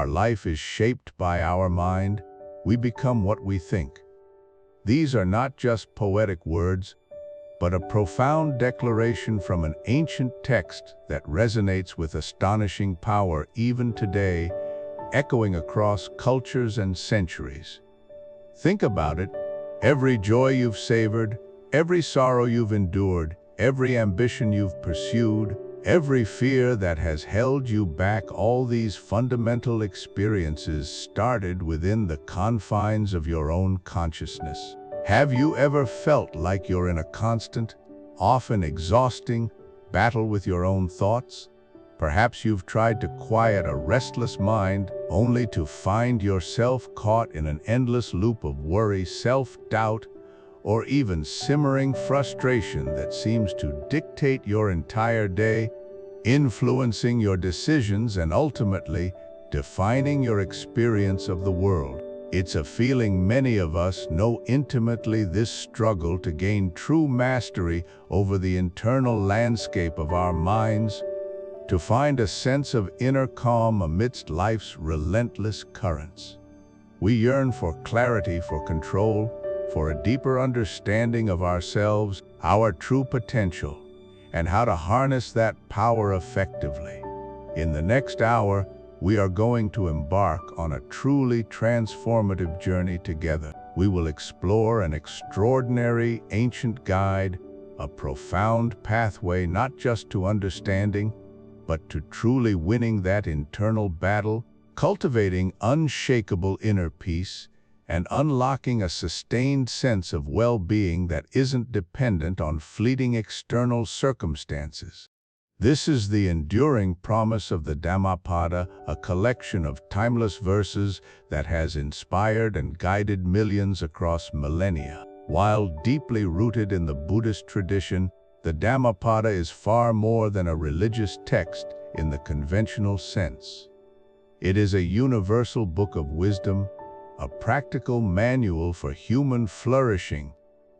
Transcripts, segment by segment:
life is shaped by our mind, we become what we think. These are not just poetic words, but a profound declaration from an ancient text that resonates with astonishing power even today, echoing across cultures and centuries. Think about it. Every joy you've savored, every sorrow you've endured, every ambition you've pursued, every fear that has held you back, all these fundamental experiences started within the confines of your own consciousness. Have you ever felt like you're in a constant, often exhausting, battle with your own thoughts? Perhaps you've tried to quiet a restless mind only to find yourself caught in an endless loop of worry, self-doubt, or even simmering frustration that seems to dictate your entire day, influencing your decisions and ultimately defining your experience of the world. It's a feeling many of us know intimately, this struggle to gain true mastery over the internal landscape of our minds, to find a sense of inner calm amidst life's relentless currents. We yearn for clarity, for control, for a deeper understanding of ourselves, our true potential, and how to harness that power effectively. In the next hour, we are going to embark on a truly transformative journey together. We will explore an extraordinary ancient guide, a profound pathway not just to understanding, but to truly winning that internal battle, cultivating unshakable inner peace, and unlocking a sustained sense of well-being that isn't dependent on fleeting external circumstances. This is the enduring promise of the Dhammapada, a collection of timeless verses that has inspired and guided millions across millennia. While deeply rooted in the Buddhist tradition, the Dhammapada is far more than a religious text in the conventional sense. It is a universal book of wisdom, a practical manual for human flourishing,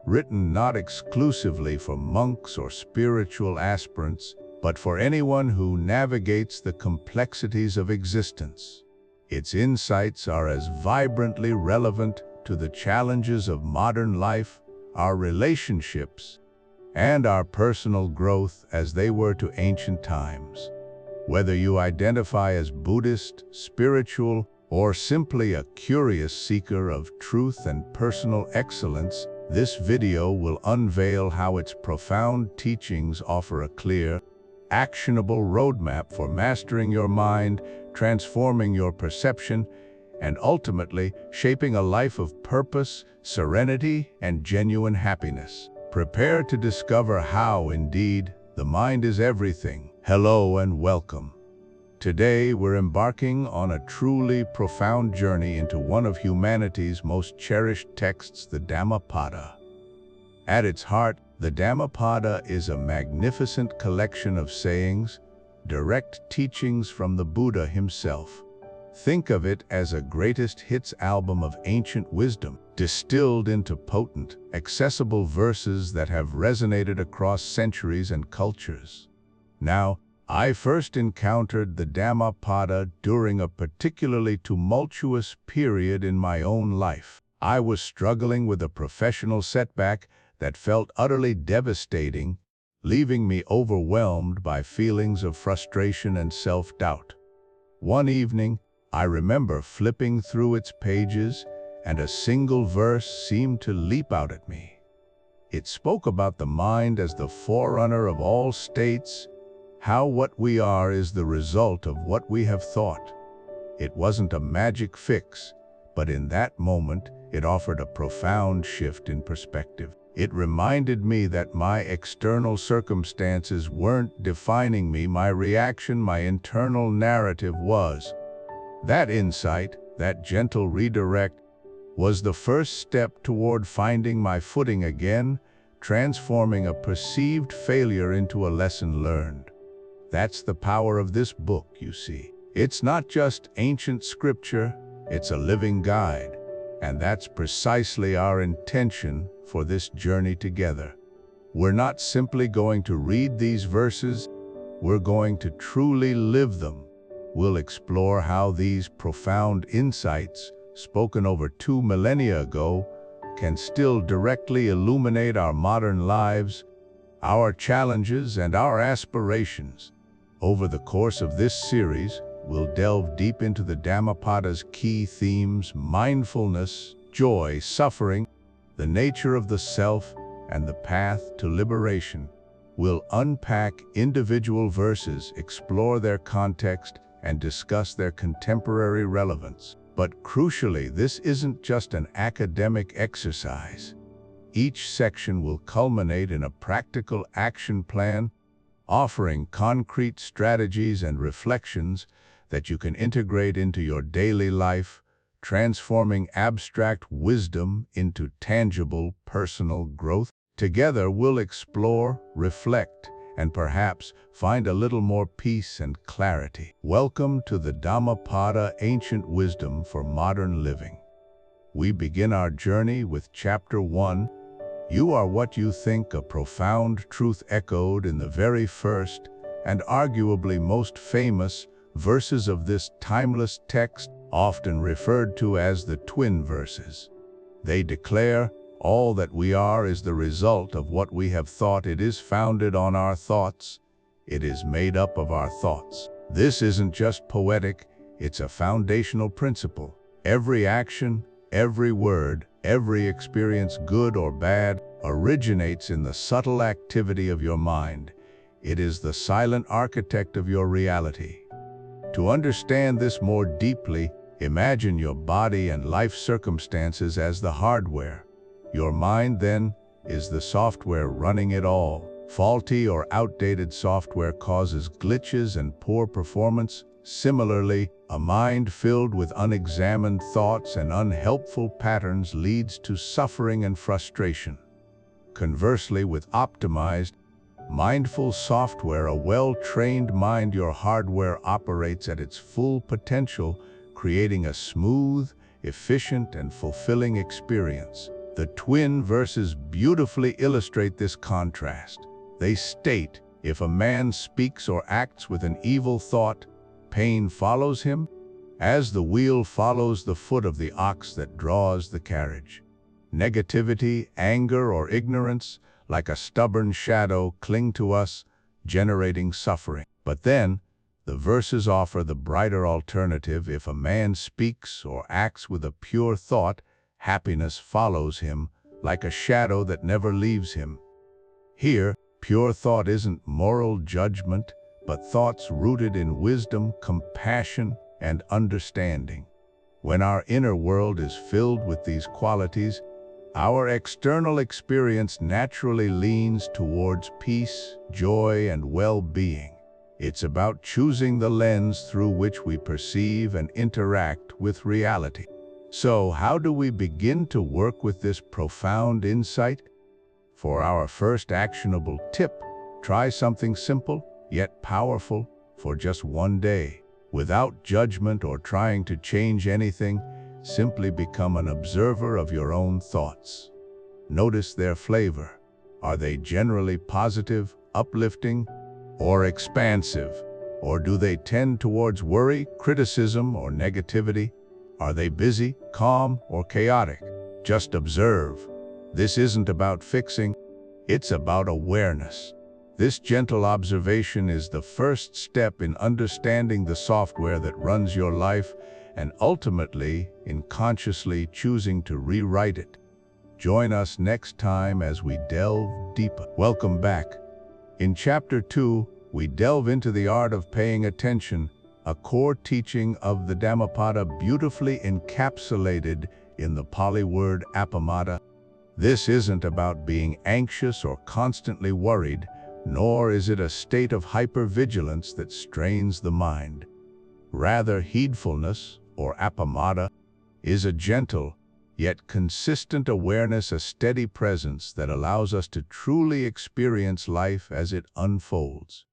written not exclusively for monks or spiritual aspirants, but for anyone who navigates the complexities of existence. Its insights are as vibrantly relevant to the challenges of modern life, our relationships, and our personal growth as they were to ancient times. Whether you identify as Buddhist, spiritual, or simply a curious seeker of truth and personal excellence, this video will unveil how its profound teachings offer a clear, actionable roadmap for mastering your mind, transforming your perception, and ultimately shaping a life of purpose, serenity, and genuine happiness. Prepare to discover how, indeed, the mind is everything. Hello and welcome. Today, we're embarking on a truly profound journey into one of humanity's most cherished texts, the Dhammapada. At its heart, the Dhammapada is a magnificent collection of sayings, direct teachings from the Buddha himself. Think of it as a greatest hits album of ancient wisdom, distilled into potent, accessible verses that have resonated across centuries and cultures. Now, I first encountered the Dhammapada during a particularly tumultuous period in my own life. I was struggling with a professional setback that felt utterly devastating, leaving me overwhelmed by feelings of frustration and self-doubt. One evening, I remember flipping through its pages, and a single verse seemed to leap out at me. It spoke about the mind as the forerunner of all states, how what we are is the result of what we have thought. It wasn't a magic fix, but in that moment, it offered a profound shift in perspective. It reminded me that my external circumstances weren't defining me, my reaction, my internal narrative was. That insight, that gentle redirect, was the first step toward finding my footing again, transforming a perceived failure into a lesson learned. That's the power of this book, you see. It's not just ancient scripture, it's a living guide. And that's precisely our intention for this journey together. We're not simply going to read these verses, we're going to truly live them, we'll explore how these profound insights, spoken over 2 millennia ago, can still directly illuminate our modern lives, our challenges, and our aspirations. Over the course of this series, we'll delve deep into the Dhammapada's key themes: mindfulness, joy, suffering, the nature of the self, and the path to liberation. We'll unpack individual verses, explore their context, and discuss their contemporary relevance. But crucially, this isn't just an academic exercise. Each section will culminate in a practical action plan, offering concrete strategies and reflections that you can integrate into your daily life, transforming abstract wisdom into tangible personal growth. Together, we'll explore, reflect, and perhaps find a little more peace and clarity. Welcome to the Dhammapada, Ancient Wisdom for Modern Living. We begin our journey with Chapter 1, You Are What You Think, a profound truth echoed in the very first and arguably most famous verses of this timeless text, often referred to as the twin verses. They declare, all that we are is the result of what we have thought. It is founded on our thoughts. It is made up of our thoughts. This isn't just poetic, it's a foundational principle. Every action, every word, every experience, good or bad, originates in the subtle activity of your mind. It is the silent architect of your reality. To understand this more deeply, imagine your body and life circumstances as the hardware. Your mind, then, is the software running it all. Faulty or outdated software causes glitches and poor performance. Similarly, a mind filled with unexamined thoughts and unhelpful patterns leads to suffering and frustration. Conversely, with optimized, mindful software, a well-trained mind, your hardware operates at its full potential, creating a smooth, efficient, and fulfilling experience. The twin verses beautifully illustrate this contrast. They state, if a man speaks or acts with an evil thought, pain follows him, as the wheel follows the foot of the ox that draws the carriage. Negativity, anger, or ignorance, like a stubborn shadow, cling to us, generating suffering. But then, the verses offer the brighter alternative. If a man speaks or acts with a pure thought, happiness follows him, like a shadow that never leaves him. Here, pure thought isn't moral judgment, but thoughts rooted in wisdom, compassion, and understanding. When our inner world is filled with these qualities, our external experience naturally leans towards peace, joy, and well-being. It's about choosing the lens through which we perceive and interact with reality. So, how do we begin to work with this profound insight? For our first actionable tip, try something simple, yet powerful, for just one day. Without judgment or trying to change anything, simply become an observer of your own thoughts. Notice their flavor. Are they generally positive, uplifting, or expansive? Or do they tend towards worry, criticism, or negativity? Are they busy, calm, or chaotic? Just observe. This isn't about fixing, it's about awareness. This gentle observation is the first step in understanding the software that runs your life and ultimately in consciously choosing to rewrite it. Join us next time as we delve deeper. Welcome back. In Chapter 2, we delve into the art of paying attention, a core teaching of the Dhammapada beautifully encapsulated in the Pali word appamada. This isn't about being anxious or constantly worried, nor is it a state of hypervigilance that strains the mind. Rather, heedfulness, or appamada, is a gentle, yet consistent awareness, a steady presence that allows us to truly experience life as it unfolds.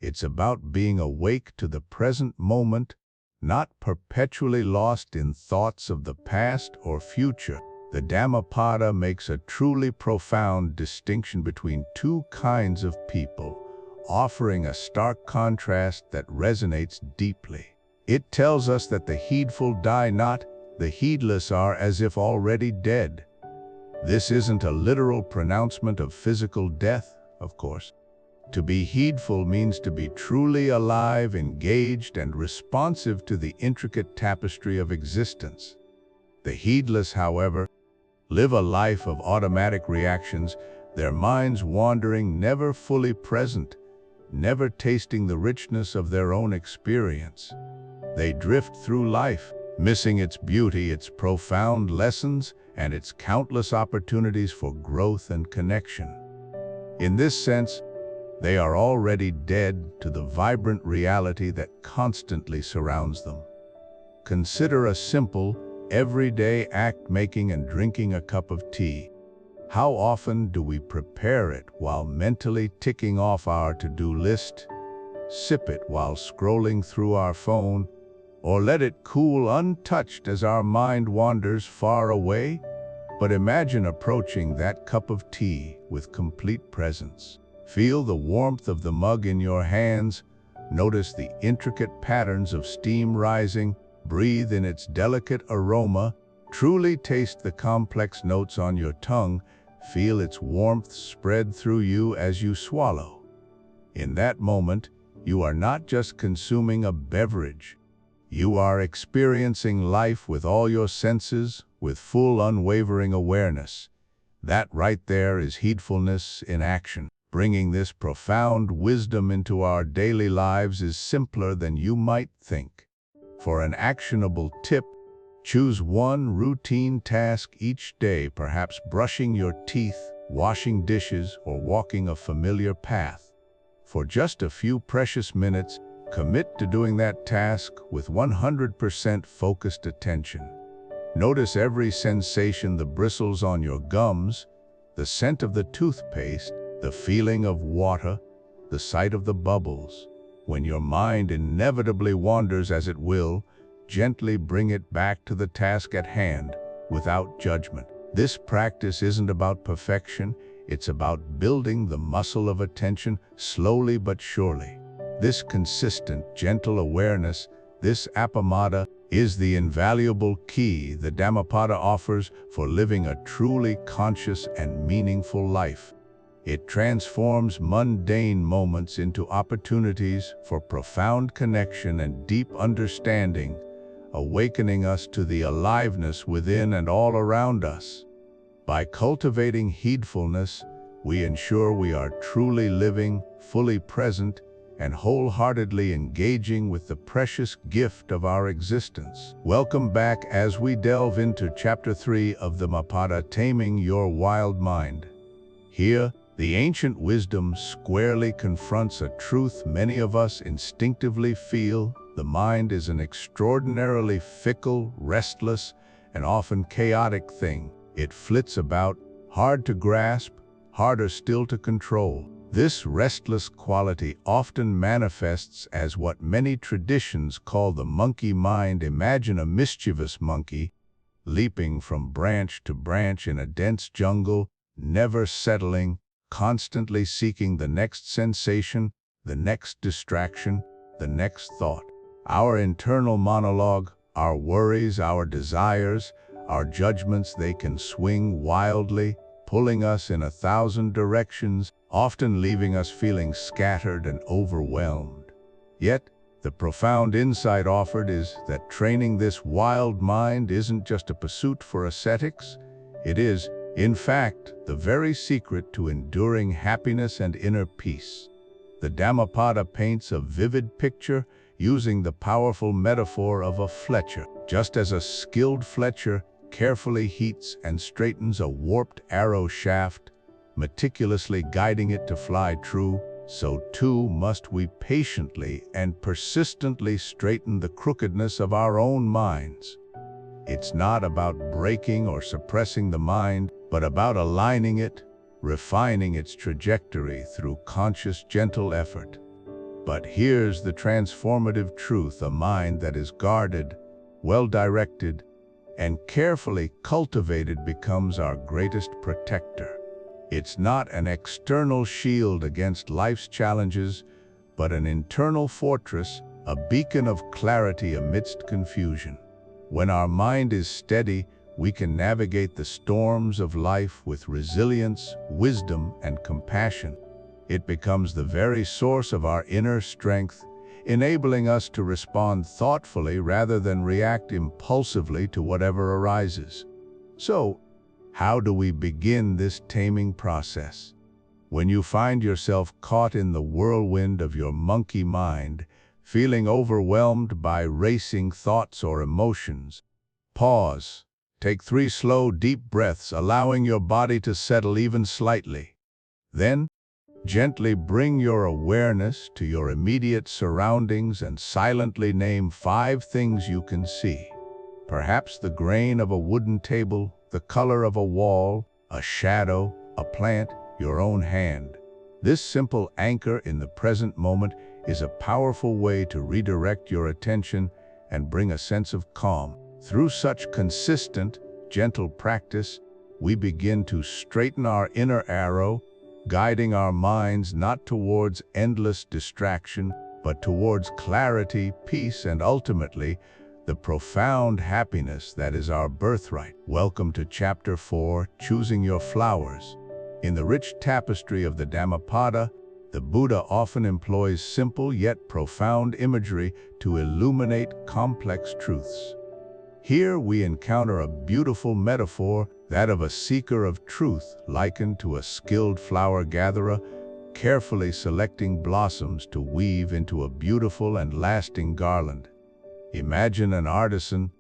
It's about being awake to the present moment, not perpetually lost in thoughts of the past or future. The Dhammapada makes a truly profound distinction between two kinds of people, offering a stark contrast that resonates deeply. It tells us that the heedful die not, the heedless are as if already dead. This isn't a literal pronouncement of physical death, of course. To be heedful means to be truly alive, engaged, and responsive to the intricate tapestry of existence. The heedless, however, live a life of automatic reactions, their minds wandering, never fully present, never tasting the richness of their own experience. They drift through life, missing its beauty, its profound lessons, and its countless opportunities for growth and connection. In this sense, they are already dead to the vibrant reality that constantly surrounds them. Consider a simple, everyday act: making and drinking a cup of tea. How often do we prepare it while mentally ticking off our to-do list, sip it while scrolling through our phone, or let it cool untouched as our mind wanders far away? But imagine approaching that cup of tea with complete presence. Feel the warmth of the mug in your hands, notice the intricate patterns of steam rising, breathe in its delicate aroma, truly taste the complex notes on your tongue, feel its warmth spread through you as you swallow. In that moment, you are not just consuming a beverage. You are experiencing life with all your senses, with full, unwavering awareness. That right there is heedfulness in action. Bringing this profound wisdom into our daily lives is simpler than you might think. For an actionable tip, choose one routine task each day, perhaps brushing your teeth, washing dishes, or walking a familiar path. For just a few precious minutes, commit to doing that task with 100% focused attention. Notice every sensation: the bristles on your gums, the scent of the toothpaste, the feeling of water, the sight of the bubbles. When your mind inevitably wanders, as it will, gently bring it back to the task at hand, without judgment. This practice isn't about perfection, it's about building the muscle of attention slowly but surely. This consistent, gentle awareness, this appamada, is the invaluable key the Dhammapada offers for living a truly conscious and meaningful life. It transforms mundane moments into opportunities for profound connection and deep understanding, awakening us to the aliveness within and all around us. By cultivating heedfulness, we ensure we are truly living, fully present, and wholeheartedly engaging with the precious gift of our existence. Welcome back as we delve into Chapter 3 of the Dhammapada, Taming Your Wild Mind. Here, the ancient wisdom squarely confronts a truth many of us instinctively feel: the mind is an extraordinarily fickle, restless, and often chaotic thing. It flits about, hard to grasp, harder still to control. This restless quality often manifests as what many traditions call the monkey mind. Imagine a mischievous monkey, leaping from branch to branch in a dense jungle, never settling, constantly seeking the next sensation, the next distraction, the next thought. Our internal monologue, our worries, our desires, our judgments, they can swing wildly, pulling us in 1,000 directions, often leaving us feeling scattered and overwhelmed. Yet, the profound insight offered is that training this wild mind isn't just a pursuit for ascetics. It is, in fact, the very secret to enduring happiness and inner peace. The Dhammapada paints a vivid picture using the powerful metaphor of a fletcher. Just as a skilled fletcher carefully heats and straightens a warped arrow shaft, meticulously guiding it to fly true, so too must we patiently and persistently straighten the crookedness of our own minds. It's not about breaking or suppressing the mind, but about aligning it, refining its trajectory through conscious, gentle effort. But here's the transformative truth: a mind that is guarded, well-directed, and carefully cultivated becomes our greatest protector. It's not an external shield against life's challenges, but an internal fortress a beacon of clarity amidst confusion. When our mind is steady, we can navigate the storms of life with resilience, wisdom, and compassion. It becomes the very source of our inner strength, enabling us to respond thoughtfully rather than react impulsively to whatever arises. So, how do we begin this taming process? When you find yourself caught in the whirlwind of your monkey mind, feeling overwhelmed by racing thoughts or emotions, pause. Take 3 slow, deep breaths, allowing your body to settle even slightly. Then, gently bring your awareness to your immediate surroundings and silently name 5 things you can see. Perhaps the grain of a wooden table, the color of a wall, a shadow, a plant, your own hand. This simple anchor in the present moment is a powerful way to redirect your attention and bring a sense of calm. Through such consistent, gentle practice, we begin to straighten our inner arrow, guiding our minds not towards endless distraction, but towards clarity, peace, and ultimately, the profound happiness that is our birthright. Welcome to Chapter 4, Choosing Your Flowers. In the rich tapestry of the Dhammapada, the Buddha often employs simple yet profound imagery to illuminate complex truths. Here we encounter a beautiful metaphor, that of a seeker of truth likened to a skilled flower gatherer, carefully selecting blossoms to weave into a beautiful and lasting garland. Imagine an artisan,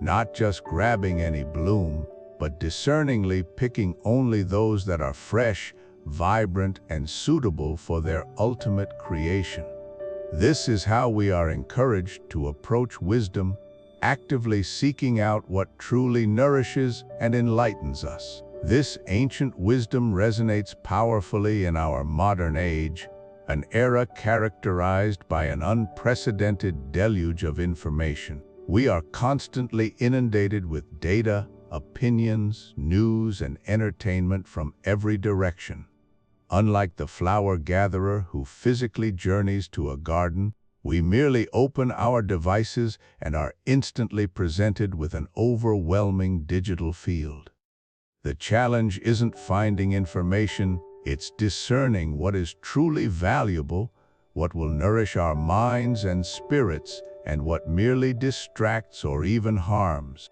not just grabbing any bloom, but discerningly picking only those that are fresh, vibrant, and suitable for their ultimate creation. This is how we are encouraged to approach wisdom, actively seeking out what truly nourishes and enlightens us. This ancient wisdom resonates powerfully in our modern age, an era characterized by an unprecedented deluge of information. We are constantly inundated with data, opinions, news, and entertainment from every direction. Unlike the flower gatherer who physically journeys to a garden, we merely open our devices and are instantly presented with an overwhelming digital field. The challenge isn't finding information, it's discerning what is truly valuable, what will nourish our minds and spirits, and what merely distracts or even harms.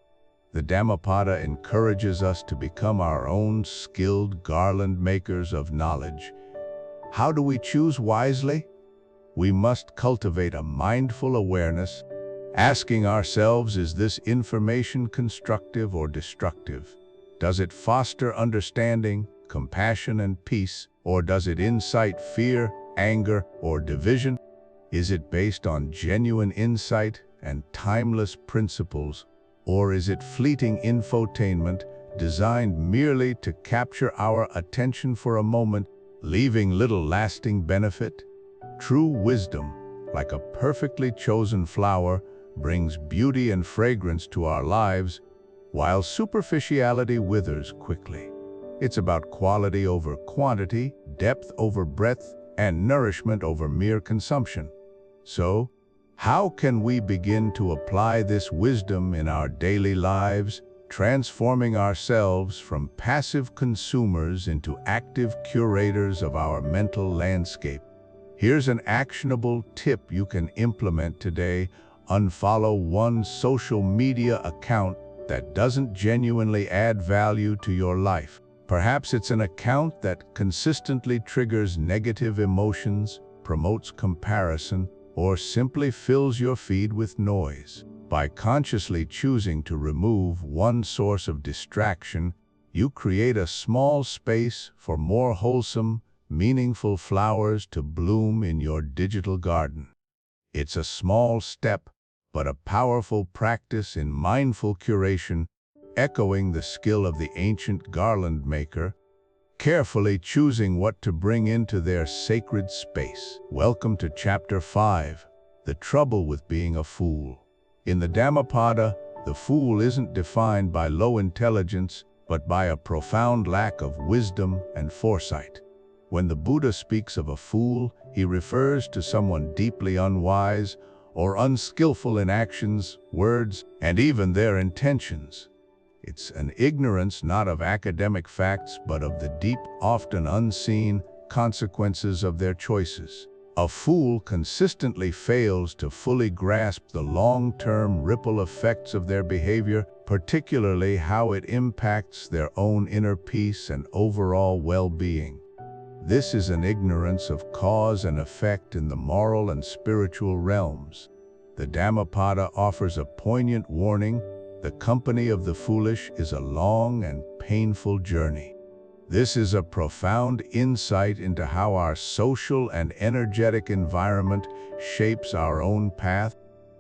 The Dhammapada encourages us to become our own skilled garland makers of knowledge. How do we choose wisely? We must cultivate a mindful awareness, asking ourselves, is this information constructive or destructive? Does it foster understanding, compassion, and peace, or does it incite fear, anger, or division? Is it based on genuine insight and timeless principles, or is it fleeting infotainment designed merely to capture our attention for a moment, leaving little lasting benefit? True wisdom, like a perfectly chosen flower, brings beauty and fragrance to our lives, while superficiality withers quickly. It's about quality over quantity, depth over breadth, and nourishment over mere consumption. So, how can we begin to apply this wisdom in our daily lives, transforming ourselves from passive consumers into active curators of our mental landscape? Here's an actionable tip you can implement today. Unfollow one social media account that doesn't genuinely add value to your life. Perhaps it's an account that consistently triggers negative emotions, promotes comparison, or simply fills your feed with noise. By consciously choosing to remove one source of distraction, you create a small space for more wholesome, meaningful flowers to bloom in your digital garden. It's a small step, but a powerful practice in mindful curation, echoing the skill of the ancient garland maker, carefully choosing what to bring into their sacred space. Welcome to Chapter 5, The Trouble with Being a Fool. In the Dhammapada, the fool isn't defined by low intelligence, but by a profound lack of wisdom and foresight. When the Buddha speaks of a fool, he refers to someone deeply unwise, or unskillful in actions, words, and even their intentions. It's an ignorance not of academic facts but of the deep, often unseen, consequences of their choices. A fool consistently fails to fully grasp the long-term ripple effects of their behavior, particularly how it impacts their own inner peace and overall well-being. This is an ignorance of cause and effect in the moral and spiritual realms. The Dhammapada offers a poignant warning: the company of the foolish is a long and painful journey. This is a profound insight into how our social and energetic environment shapes our own path.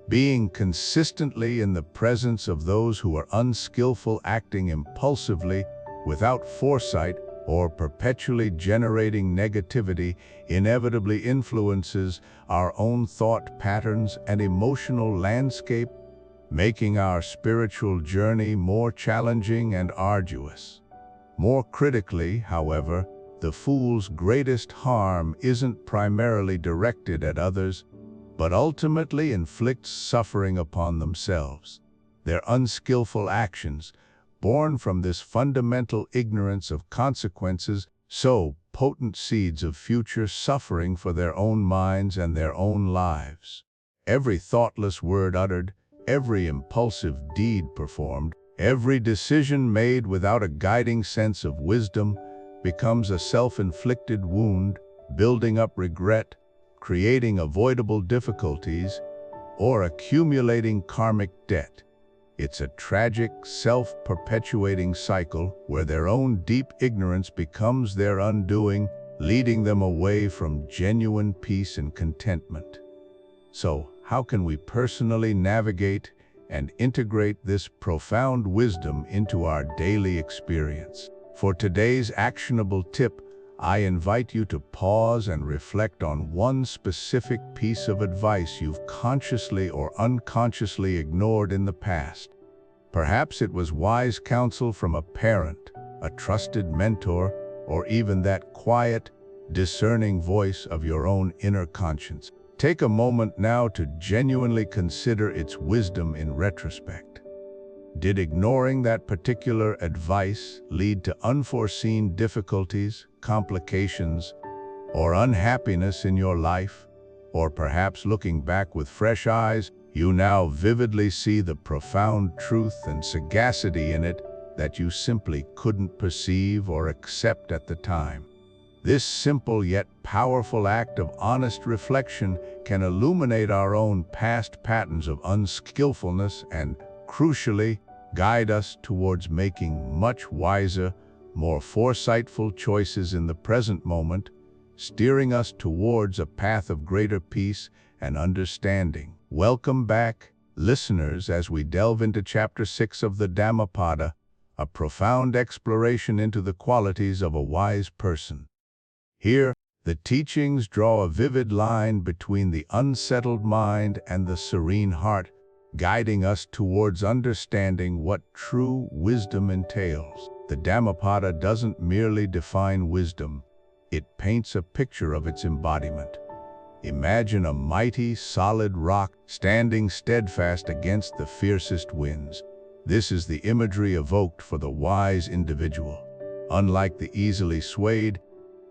Being consistently in the presence of those who are unskillful, acting impulsively, without foresight, or perpetually generating negativity, inevitably influences our own thought patterns and emotional landscape, making our spiritual journey more challenging and arduous. More critically, however, the fool's greatest harm isn't primarily directed at others, but ultimately inflicts suffering upon themselves. Their unskillful actions, born from this fundamental ignorance of consequences, sow potent seeds of future suffering for their own minds and their own lives. Every thoughtless word uttered, every impulsive deed performed, every decision made without a guiding sense of wisdom becomes a self-inflicted wound, building up regret, creating avoidable difficulties, or accumulating karmic debt. It's a tragic, self-perpetuating cycle where their own deep ignorance becomes their undoing, leading them away from genuine peace and contentment. So, how can we personally navigate and integrate this profound wisdom into our daily experience? For today's actionable tip, I invite you to pause and reflect on one specific piece of advice you've consciously or unconsciously ignored in the past. Perhaps it was wise counsel from a parent, a trusted mentor, or even that quiet, discerning voice of your own inner conscience. Take a moment now to genuinely consider its wisdom in retrospect. Did ignoring that particular advice lead to unforeseen difficulties, complications, or unhappiness in your life? Or perhaps looking back with fresh eyes, you now vividly see the profound truth and sagacity in it that you simply couldn't perceive or accept at the time. This simple yet powerful act of honest reflection can illuminate our own past patterns of unskillfulness and, crucially, guide us towards making much wiser, more foresightful choices in the present moment, steering us towards a path of greater peace and understanding. Welcome back, listeners, as we delve into Chapter 6 of the Dhammapada, a profound exploration into the qualities of a wise person. Here, the teachings draw a vivid line between the unsettled mind and the serene heart, guiding us towards understanding what true wisdom entails. The Dhammapada doesn't merely define wisdom, it paints a picture of its embodiment. Imagine a mighty, solid rock standing steadfast against the fiercest winds. This is the imagery evoked for the wise individual. Unlike the easily swayed,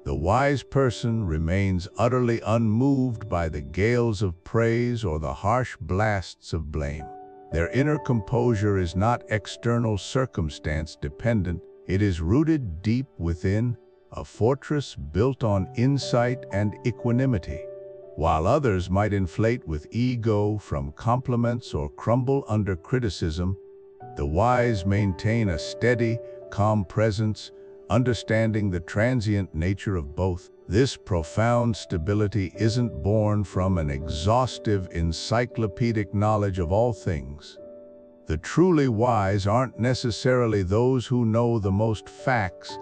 the wise person remains utterly unmoved by the gales of praise or the harsh blasts of blame. Their inner composure is not external circumstance dependent, it is rooted deep within, a fortress built on insight and equanimity. While others might inflate with ego from compliments or crumble under criticism, the wise maintain a steady, calm presence, understanding the transient nature of both. This profound stability isn't born from an exhaustive, encyclopedic knowledge of all things. The truly wise aren't necessarily those who know the most facts,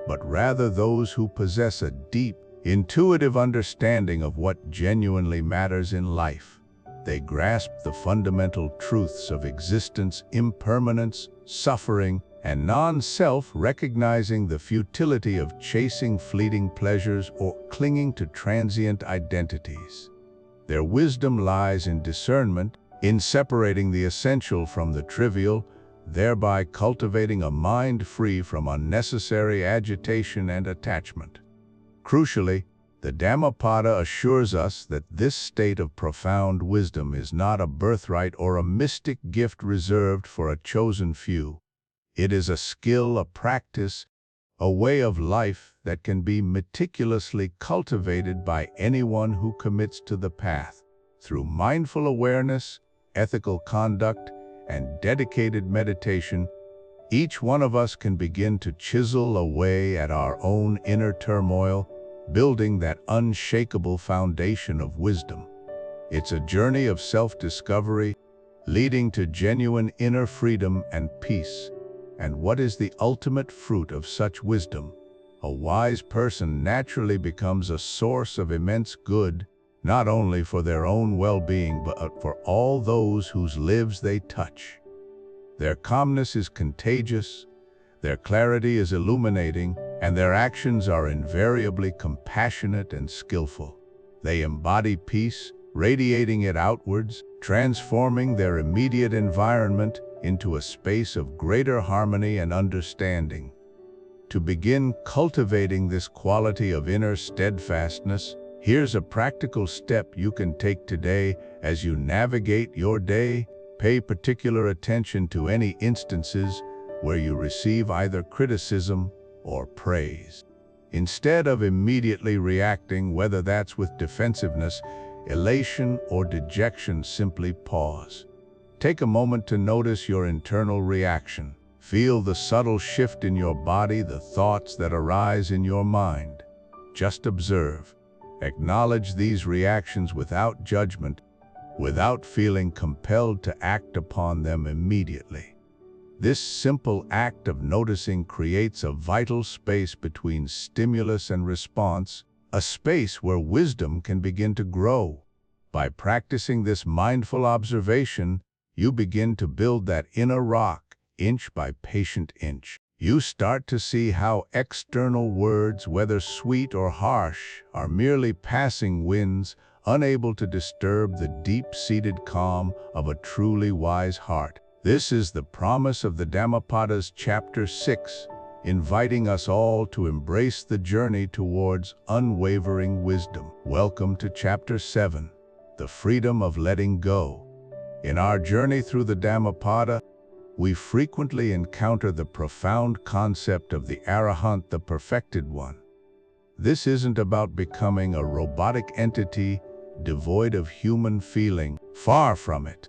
but rather those who possess a deep, intuitive understanding of what genuinely matters in life. They grasp the fundamental truths of existence, impermanence, suffering, and non-self, recognizing the futility of chasing fleeting pleasures or clinging to transient identities. Their wisdom lies in discernment, in separating the essential from the trivial, thereby cultivating a mind free from unnecessary agitation and attachment. Crucially, the Dhammapada assures us that this state of profound wisdom is not a birthright or a mystic gift reserved for a chosen few. It is a skill, a practice, a way of life that can be meticulously cultivated by anyone who commits to the path. Through mindful awareness, ethical conduct, and dedicated meditation, each one of us can begin to chisel away at our own inner turmoil, building that unshakable foundation of wisdom. It's a journey of self-discovery, leading to genuine inner freedom and peace. And what is the ultimate fruit of such wisdom? A wise person naturally becomes a source of immense good, not only for their own well-being but for all those whose lives they touch. Their calmness is contagious, their clarity is illuminating, and their actions are invariably compassionate and skillful. They embody peace, radiating it outwards, transforming their immediate environment into a space of greater harmony and understanding. To begin cultivating this quality of inner steadfastness, here's a practical step you can take today as you navigate your day. Pay particular attention to any instances where you receive either criticism or praise. Instead of immediately reacting, whether that's with defensiveness, elation, or dejection, simply pause. Take a moment to notice your internal reaction. Feel the subtle shift in your body, the thoughts that arise in your mind. Just observe. Acknowledge these reactions without judgment, without feeling compelled to act upon them immediately. This simple act of noticing creates a vital space between stimulus and response, a space where wisdom can begin to grow. By practicing this mindful observation, you begin to build that inner rock, inch by patient inch. You start to see how external words, whether sweet or harsh, are merely passing winds, unable to disturb the deep-seated calm of a truly wise heart. This is the promise of the Dhammapada's chapter 6, inviting us all to embrace the journey towards unwavering wisdom. Welcome to chapter 7, the freedom of letting go. In our journey through the Dhammapada, we frequently encounter the profound concept of the Arahant, the perfected one. This isn't about becoming a robotic entity devoid of human feeling. Far from it.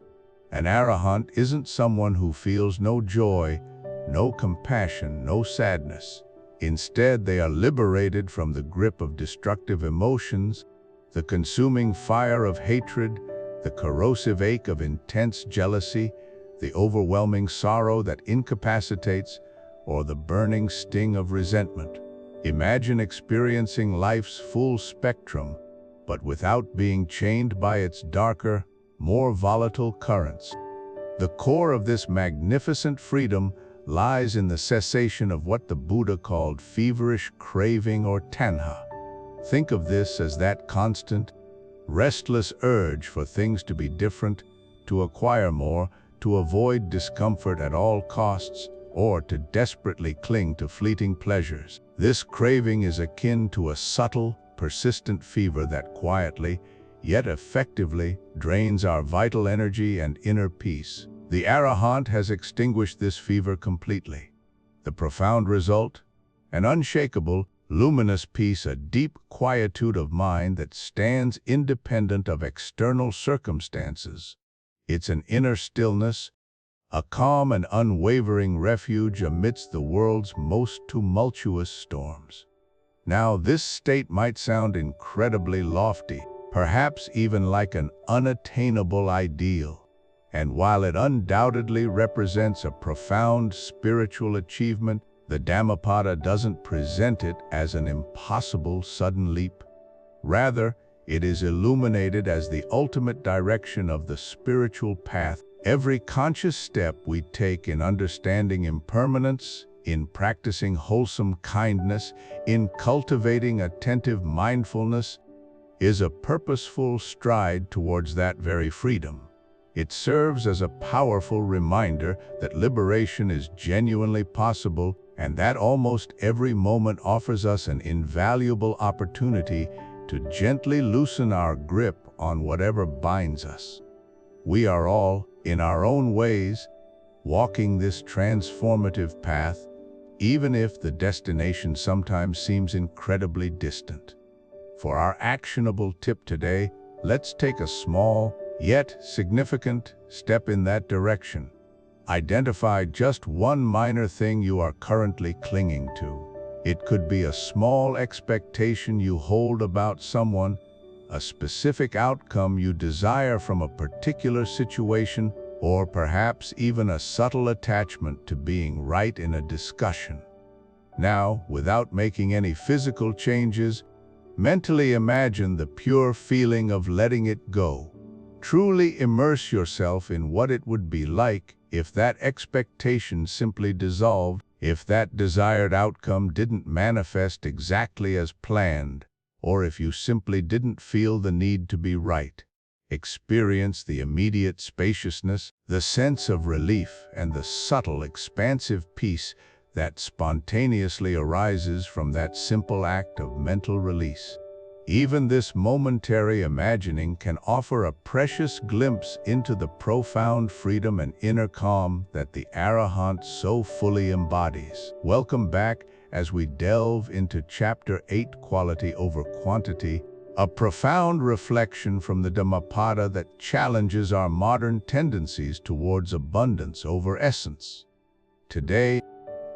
An Arahant isn't someone who feels no joy, no compassion, no sadness. Instead, they are liberated from the grip of destructive emotions, the consuming fire of hatred, the corrosive ache of intense jealousy, the overwhelming sorrow that incapacitates, or the burning sting of resentment. Imagine experiencing life's full spectrum, but without being chained by its darker, more volatile currents. The core of this magnificent freedom lies in the cessation of what the Buddha called feverish craving or tanha. Think of this as that constant, restless urge for things to be different, to acquire more, to avoid discomfort at all costs, or to desperately cling to fleeting pleasures. This craving is akin to a subtle, persistent fever that quietly, yet effectively, drains our vital energy and inner peace. The Arahant has extinguished this fever completely. The profound result? An unshakable, luminous peace, a deep quietude of mind that stands independent of external circumstances. It's an inner stillness, a calm and unwavering refuge amidst the world's most tumultuous storms. Now, this state might sound incredibly lofty, perhaps even like an unattainable ideal. And while it undoubtedly represents a profound spiritual achievement, the Dhammapada doesn't present it as an impossible sudden leap. Rather, it is illuminated as the ultimate direction of the spiritual path. Every conscious step we take in understanding impermanence, in practicing wholesome kindness, in cultivating attentive mindfulness, is a purposeful stride towards that very freedom. It serves as a powerful reminder that liberation is genuinely possible and that almost every moment offers us an invaluable opportunity to gently loosen our grip on whatever binds us. We are all, in our own ways, walking this transformative path, even if the destination sometimes seems incredibly distant. For our actionable tip today, let's take a small, yet significant step in that direction. Identify just one minor thing you are currently clinging to. It could be a small expectation you hold about someone, a specific outcome you desire from a particular situation, or perhaps even a subtle attachment to being right in a discussion. Now, without making any physical changes, mentally imagine the pure feeling of letting it go. Truly immerse yourself in what it would be like if that expectation simply dissolved, if that desired outcome didn't manifest exactly as planned, or if you simply didn't feel the need to be right. Experience the immediate spaciousness, the sense of relief, and the subtle, expansive peace that spontaneously arises from that simple act of mental release. Even this momentary imagining can offer a precious glimpse into the profound freedom and inner calm that the Arahant so fully embodies. Welcome back as we delve into Chapter 8, Quality over Quantity, a profound reflection from the Dhammapada that challenges our modern tendencies towards abundance over essence. Today,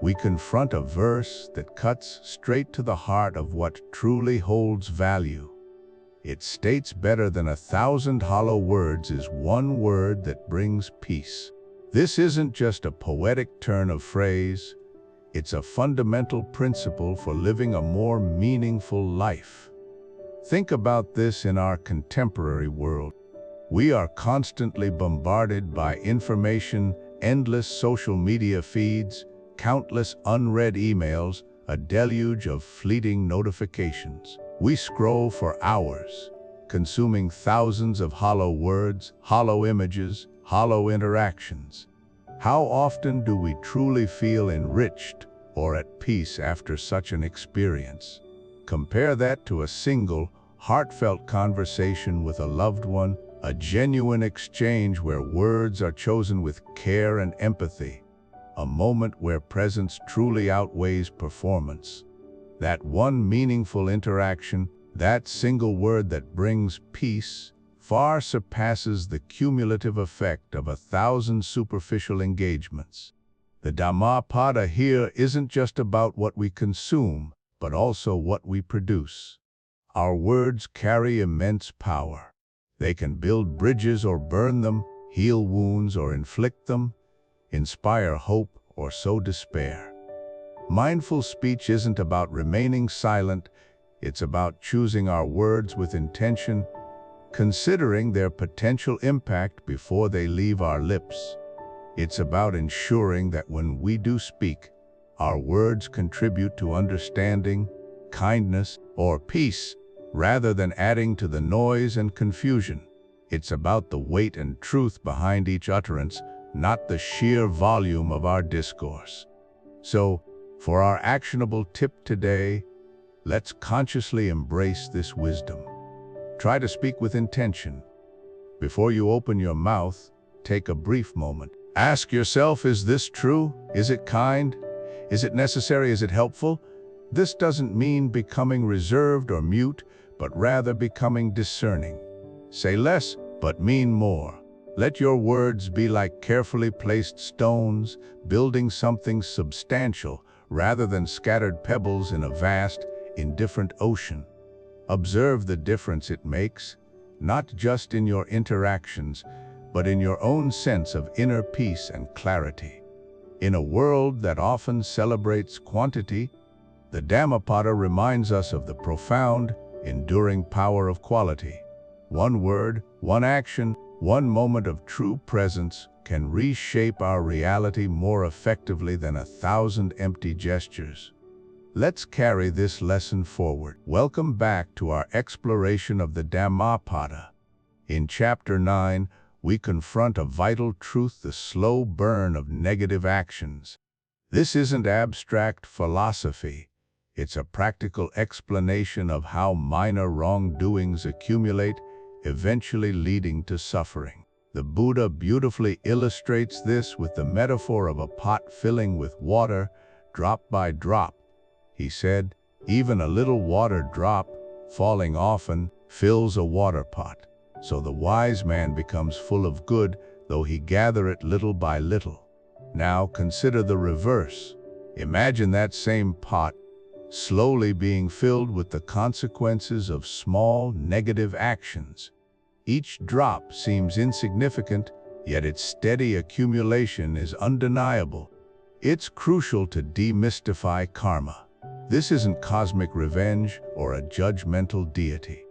we confront a verse that cuts straight to the heart of what truly holds value. It states, "Better than 1,000 hollow words is one word that brings peace." This isn't just a poetic turn of phrase, it's a fundamental principle for living a more meaningful life. Think about this in our contemporary world. We are constantly bombarded by information, endless social media feeds, countless unread emails, a deluge of fleeting notifications. We scroll for hours, consuming thousands of hollow words, hollow images, hollow interactions. How often do we truly feel enriched or at peace after such an experience? Compare that to a single, heartfelt conversation with a loved one, a genuine exchange where words are chosen with care and empathy. A moment where presence truly outweighs performance. That one meaningful interaction, that single word that brings peace, far surpasses the cumulative effect of 1,000 superficial engagements. The Dhammapada here isn't just about what we consume, but also what we produce. Our words carry immense power. They can build bridges or burn them, heal wounds or inflict them, inspire hope or sow despair. Mindful speech isn't about remaining silent, it's about choosing our words with intention, considering their potential impact before they leave our lips. It's about ensuring that when we do speak, our words contribute to understanding, kindness, or peace, rather than adding to the noise and confusion. It's about the weight and truth behind each utterance, not the sheer volume of our discourse. So, for our actionable tip today, let's consciously embrace this wisdom. Try to speak with intention. Before you open your mouth, take a brief moment. Ask yourself, is this true? Is it kind? Is it necessary? Is it helpful? This doesn't mean becoming reserved or mute, but rather becoming discerning. Say less, but mean more. Let your words be like carefully placed stones, building something substantial, rather than scattered pebbles in a vast, indifferent ocean. Observe the difference it makes, not just in your interactions, but in your own sense of inner peace and clarity. In a world that often celebrates quantity, the Dhammapada reminds us of the profound, enduring power of quality. One word, one action, one moment of true presence can reshape our reality more effectively than 1,000 empty gestures. Let's carry this lesson forward. Welcome back to our exploration of the Dhammapada. In Chapter 9, we confront a vital truth: the slow burn of negative actions. This isn't abstract philosophy. It's a practical explanation of how minor wrongdoings accumulate, eventually leading to suffering. The Buddha beautifully illustrates this with the metaphor of a pot filling with water, drop by drop. He said, "Even a little water drop, falling often, fills a water pot. So the wise man becomes full of good, though he gather it little by little." Now consider the reverse. Imagine that same pot slowly being filled with the consequences of small negative actions. Each drop seems insignificant, yet its steady accumulation is undeniable. It's crucial to demystify karma. This isn't cosmic revenge or a judgmental deity.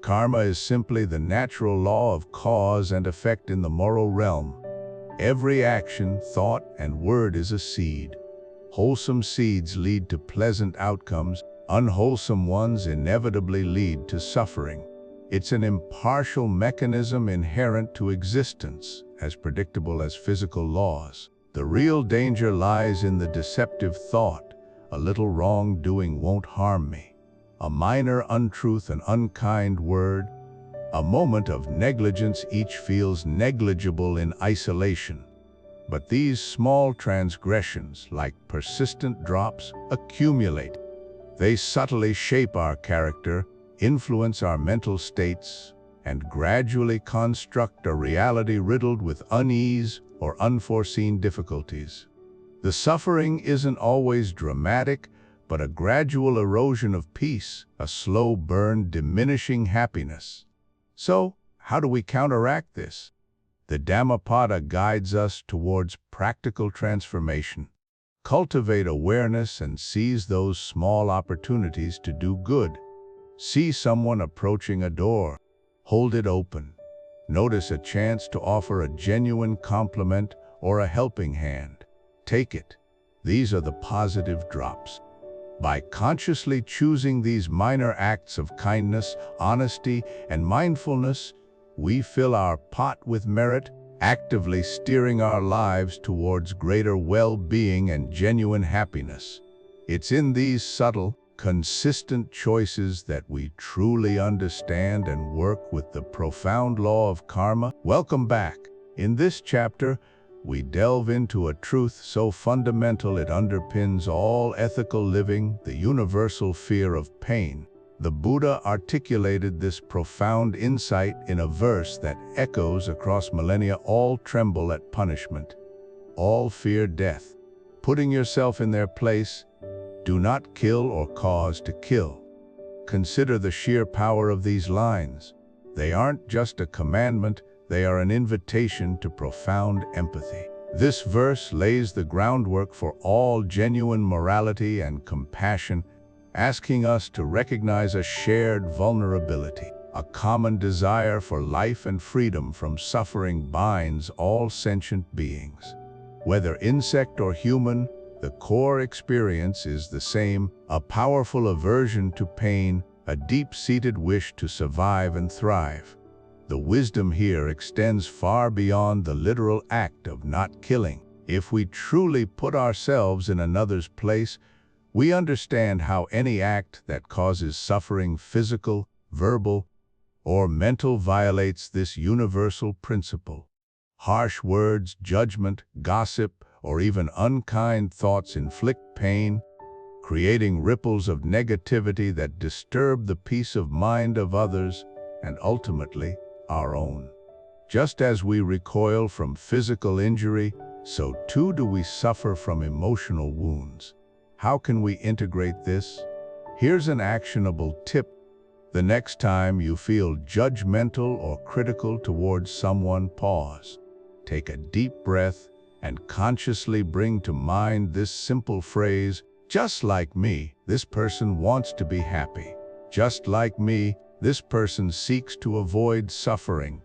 Karma is simply the natural law of cause and effect in the moral realm. Every action, thought, and word is a seed. Wholesome seeds lead to pleasant outcomes. Unwholesome ones inevitably lead to suffering. It's an impartial mechanism inherent to existence, as predictable as physical laws. The real danger lies in the deceptive thought: a little wrongdoing won't harm me. A minor untruth, an unkind word, a moment of negligence, each feels negligible in isolation. But these small transgressions, like persistent drops, accumulate. They subtly shape our character, influence our mental states, and gradually construct a reality riddled with unease or unforeseen difficulties. The suffering isn't always dramatic, but a gradual erosion of peace, a slow burn diminishing happiness. So, how do we counteract this? The Dhammapada guides us towards practical transformation. Cultivate awareness and seize those small opportunities to do good. See someone approaching a door. Hold it open. Notice a chance to offer a genuine compliment or a helping hand. Take it. These are the positive drops. By consciously choosing these minor acts of kindness, honesty, and mindfulness, we fill our pot with merit, actively steering our lives towards greater well-being and genuine happiness. It's in these subtle, consistent choices that we truly understand and work with the profound law of karma. Welcome back. In this chapter, we delve into a truth so fundamental it underpins all ethical living: the universal fear of pain. The Buddha articulated this profound insight in a verse that echoes across millennia: all tremble at punishment, all fear death. Putting yourself in their place, do not kill or cause to kill. Consider the sheer power of these lines. They aren't just a commandment, they are an invitation to profound empathy. This verse lays the groundwork for all genuine morality and compassion, asking us to recognize a shared vulnerability. A common desire for life and freedom from suffering binds all sentient beings. Whether insect or human, the core experience is the same: a powerful aversion to pain, a deep-seated wish to survive and thrive. The wisdom here extends far beyond the literal act of not killing. If we truly put ourselves in another's place, we understand how any act that causes suffering, physical, verbal, or mental, violates this universal principle. Harsh words, judgment, gossip, or even unkind thoughts inflict pain, creating ripples of negativity that disturb the peace of mind of others and ultimately our own. Just as we recoil from physical injury, so too do we suffer from emotional wounds. How can we integrate this? Here's an actionable tip. The next time you feel judgmental or critical towards someone, pause. Take a deep breath and consciously bring to mind this simple phrase: just like me, this person wants to be happy. Just like me, this person seeks to avoid suffering.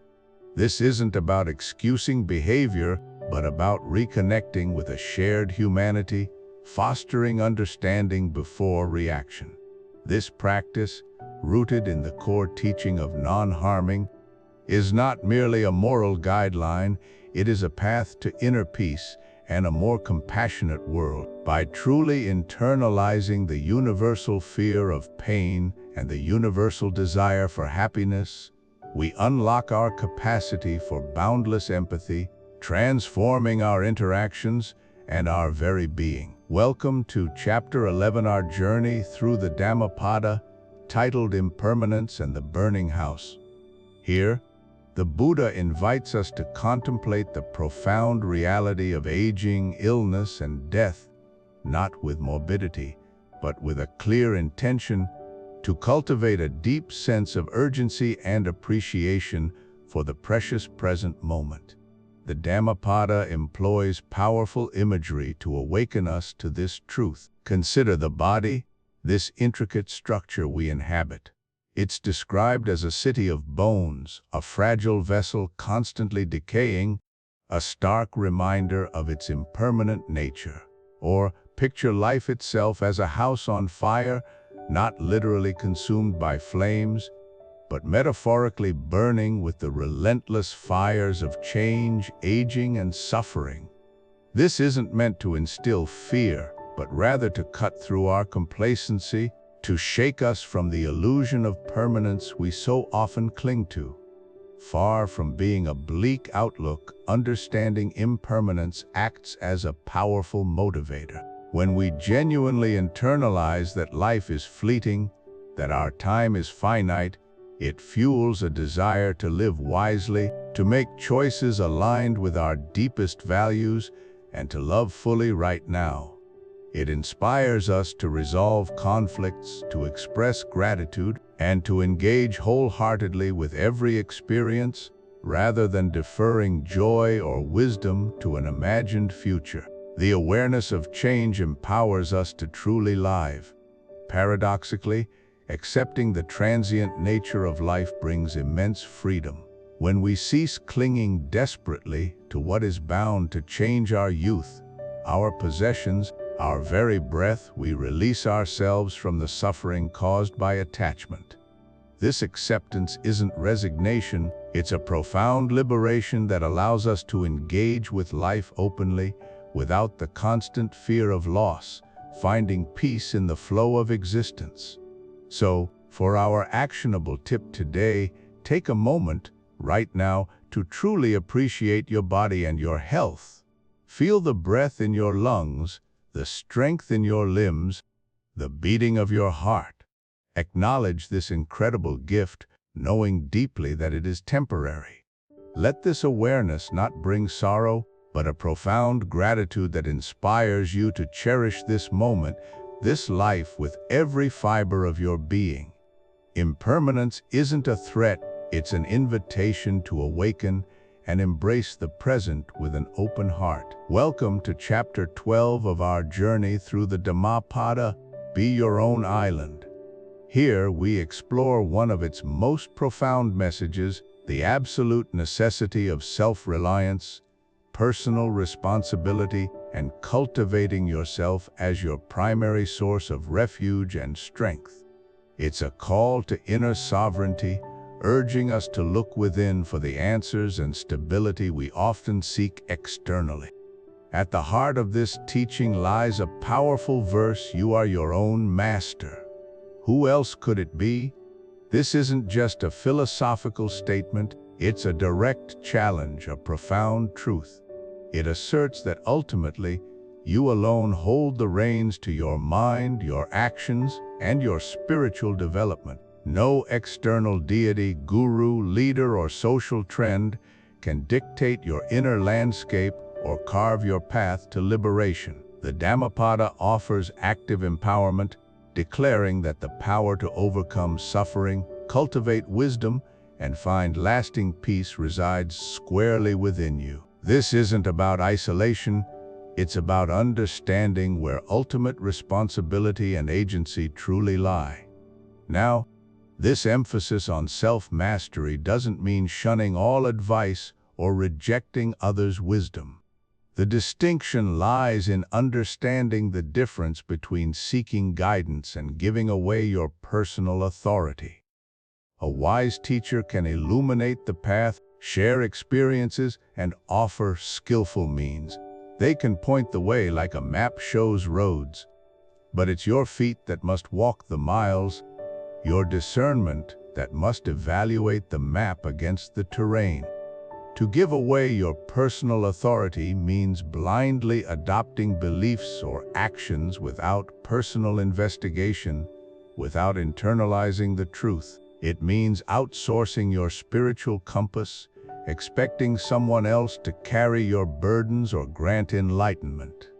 This isn't about excusing behavior, but about reconnecting with a shared humanity, fostering understanding before reaction. This practice, rooted in the core teaching of non-harming, is not merely a moral guideline, it is a path to inner peace and a more compassionate world. By truly internalizing the universal fear of pain and the universal desire for happiness, we unlock our capacity for boundless empathy, transforming our interactions and our very being. Welcome to Chapter 11, our journey through the Dhammapada, titled Impermanence and the Burning House. Here, the Buddha invites us to contemplate the profound reality of aging, illness, and death, not with morbidity, but with a clear intention to cultivate a deep sense of urgency and appreciation for the precious present moment. The Dhammapada employs powerful imagery to awaken us to this truth. Consider the body, this intricate structure we inhabit. It's described as a city of bones, a fragile vessel constantly decaying, a stark reminder of its impermanent nature. Or picture life itself as a house on fire, not literally consumed by flames, but metaphorically burning with the relentless fires of change, aging, and suffering. This isn't meant to instill fear, but rather to cut through our complacency, to shake us from the illusion of permanence we so often cling to. Far from being a bleak outlook, understanding impermanence acts as a powerful motivator. When we genuinely internalize that life is fleeting, that our time is finite, it fuels a desire to live wisely, to make choices aligned with our deepest values, and to love fully right now. It inspires us to resolve conflicts, to express gratitude, and to engage wholeheartedly with every experience, rather than deferring joy or wisdom to an imagined future. The awareness of change empowers us to truly live. Paradoxically, accepting the transient nature of life brings immense freedom. When we cease clinging desperately to what is bound to change our youth, our possessions, our very breath, we release ourselves from the suffering caused by attachment. This acceptance isn't resignation, it's a profound liberation that allows us to engage with life openly, without the constant fear of loss, finding peace in the flow of existence. So, for our actionable tip today, take a moment, right now, to truly appreciate your body and your health. Feel the breath in your lungs, the strength in your limbs, the beating of your heart. Acknowledge this incredible gift, knowing deeply that it is temporary. Let this awareness not bring sorrow, but a profound gratitude that inspires you to cherish this moment, this life with every fiber of your being. Impermanence isn't a threat, it's an invitation to awaken and embrace the present with an open heart. Welcome to Chapter 12 of our journey through the Dhammapada, Be Your Own Island. Here we explore one of its most profound messages, the absolute necessity of self-reliance, personal responsibility, and cultivating yourself as your primary source of refuge and strength. It's a call to inner sovereignty, urging us to look within for the answers and stability we often seek externally. At the heart of this teaching lies a powerful verse, "You are your own master." Who else could it be? This isn't just a philosophical statement, it's a direct challenge, a profound truth. It asserts that ultimately, you alone hold the reins to your mind, your actions, and your spiritual development. No external deity, guru, leader, or social trend can dictate your inner landscape or carve your path to liberation. The Dhammapada offers active empowerment, declaring that the power to overcome suffering, cultivate wisdom, and find lasting peace resides squarely within you. This isn't about isolation, it's about understanding where ultimate responsibility and agency truly lie. Now, this emphasis on self-mastery doesn't mean shunning all advice or rejecting others' wisdom. The distinction lies in understanding the difference between seeking guidance and giving away your personal authority. A wise teacher can illuminate the path, share experiences, and offer skillful means. They can point the way like a map shows roads, but it's your feet that must walk the miles, your discernment that must evaluate the map against the terrain. To give away your personal authority means blindly adopting beliefs or actions without personal investigation, without internalizing the truth. It means outsourcing your spiritual compass, expecting someone else to carry your burdens or grant enlightenment.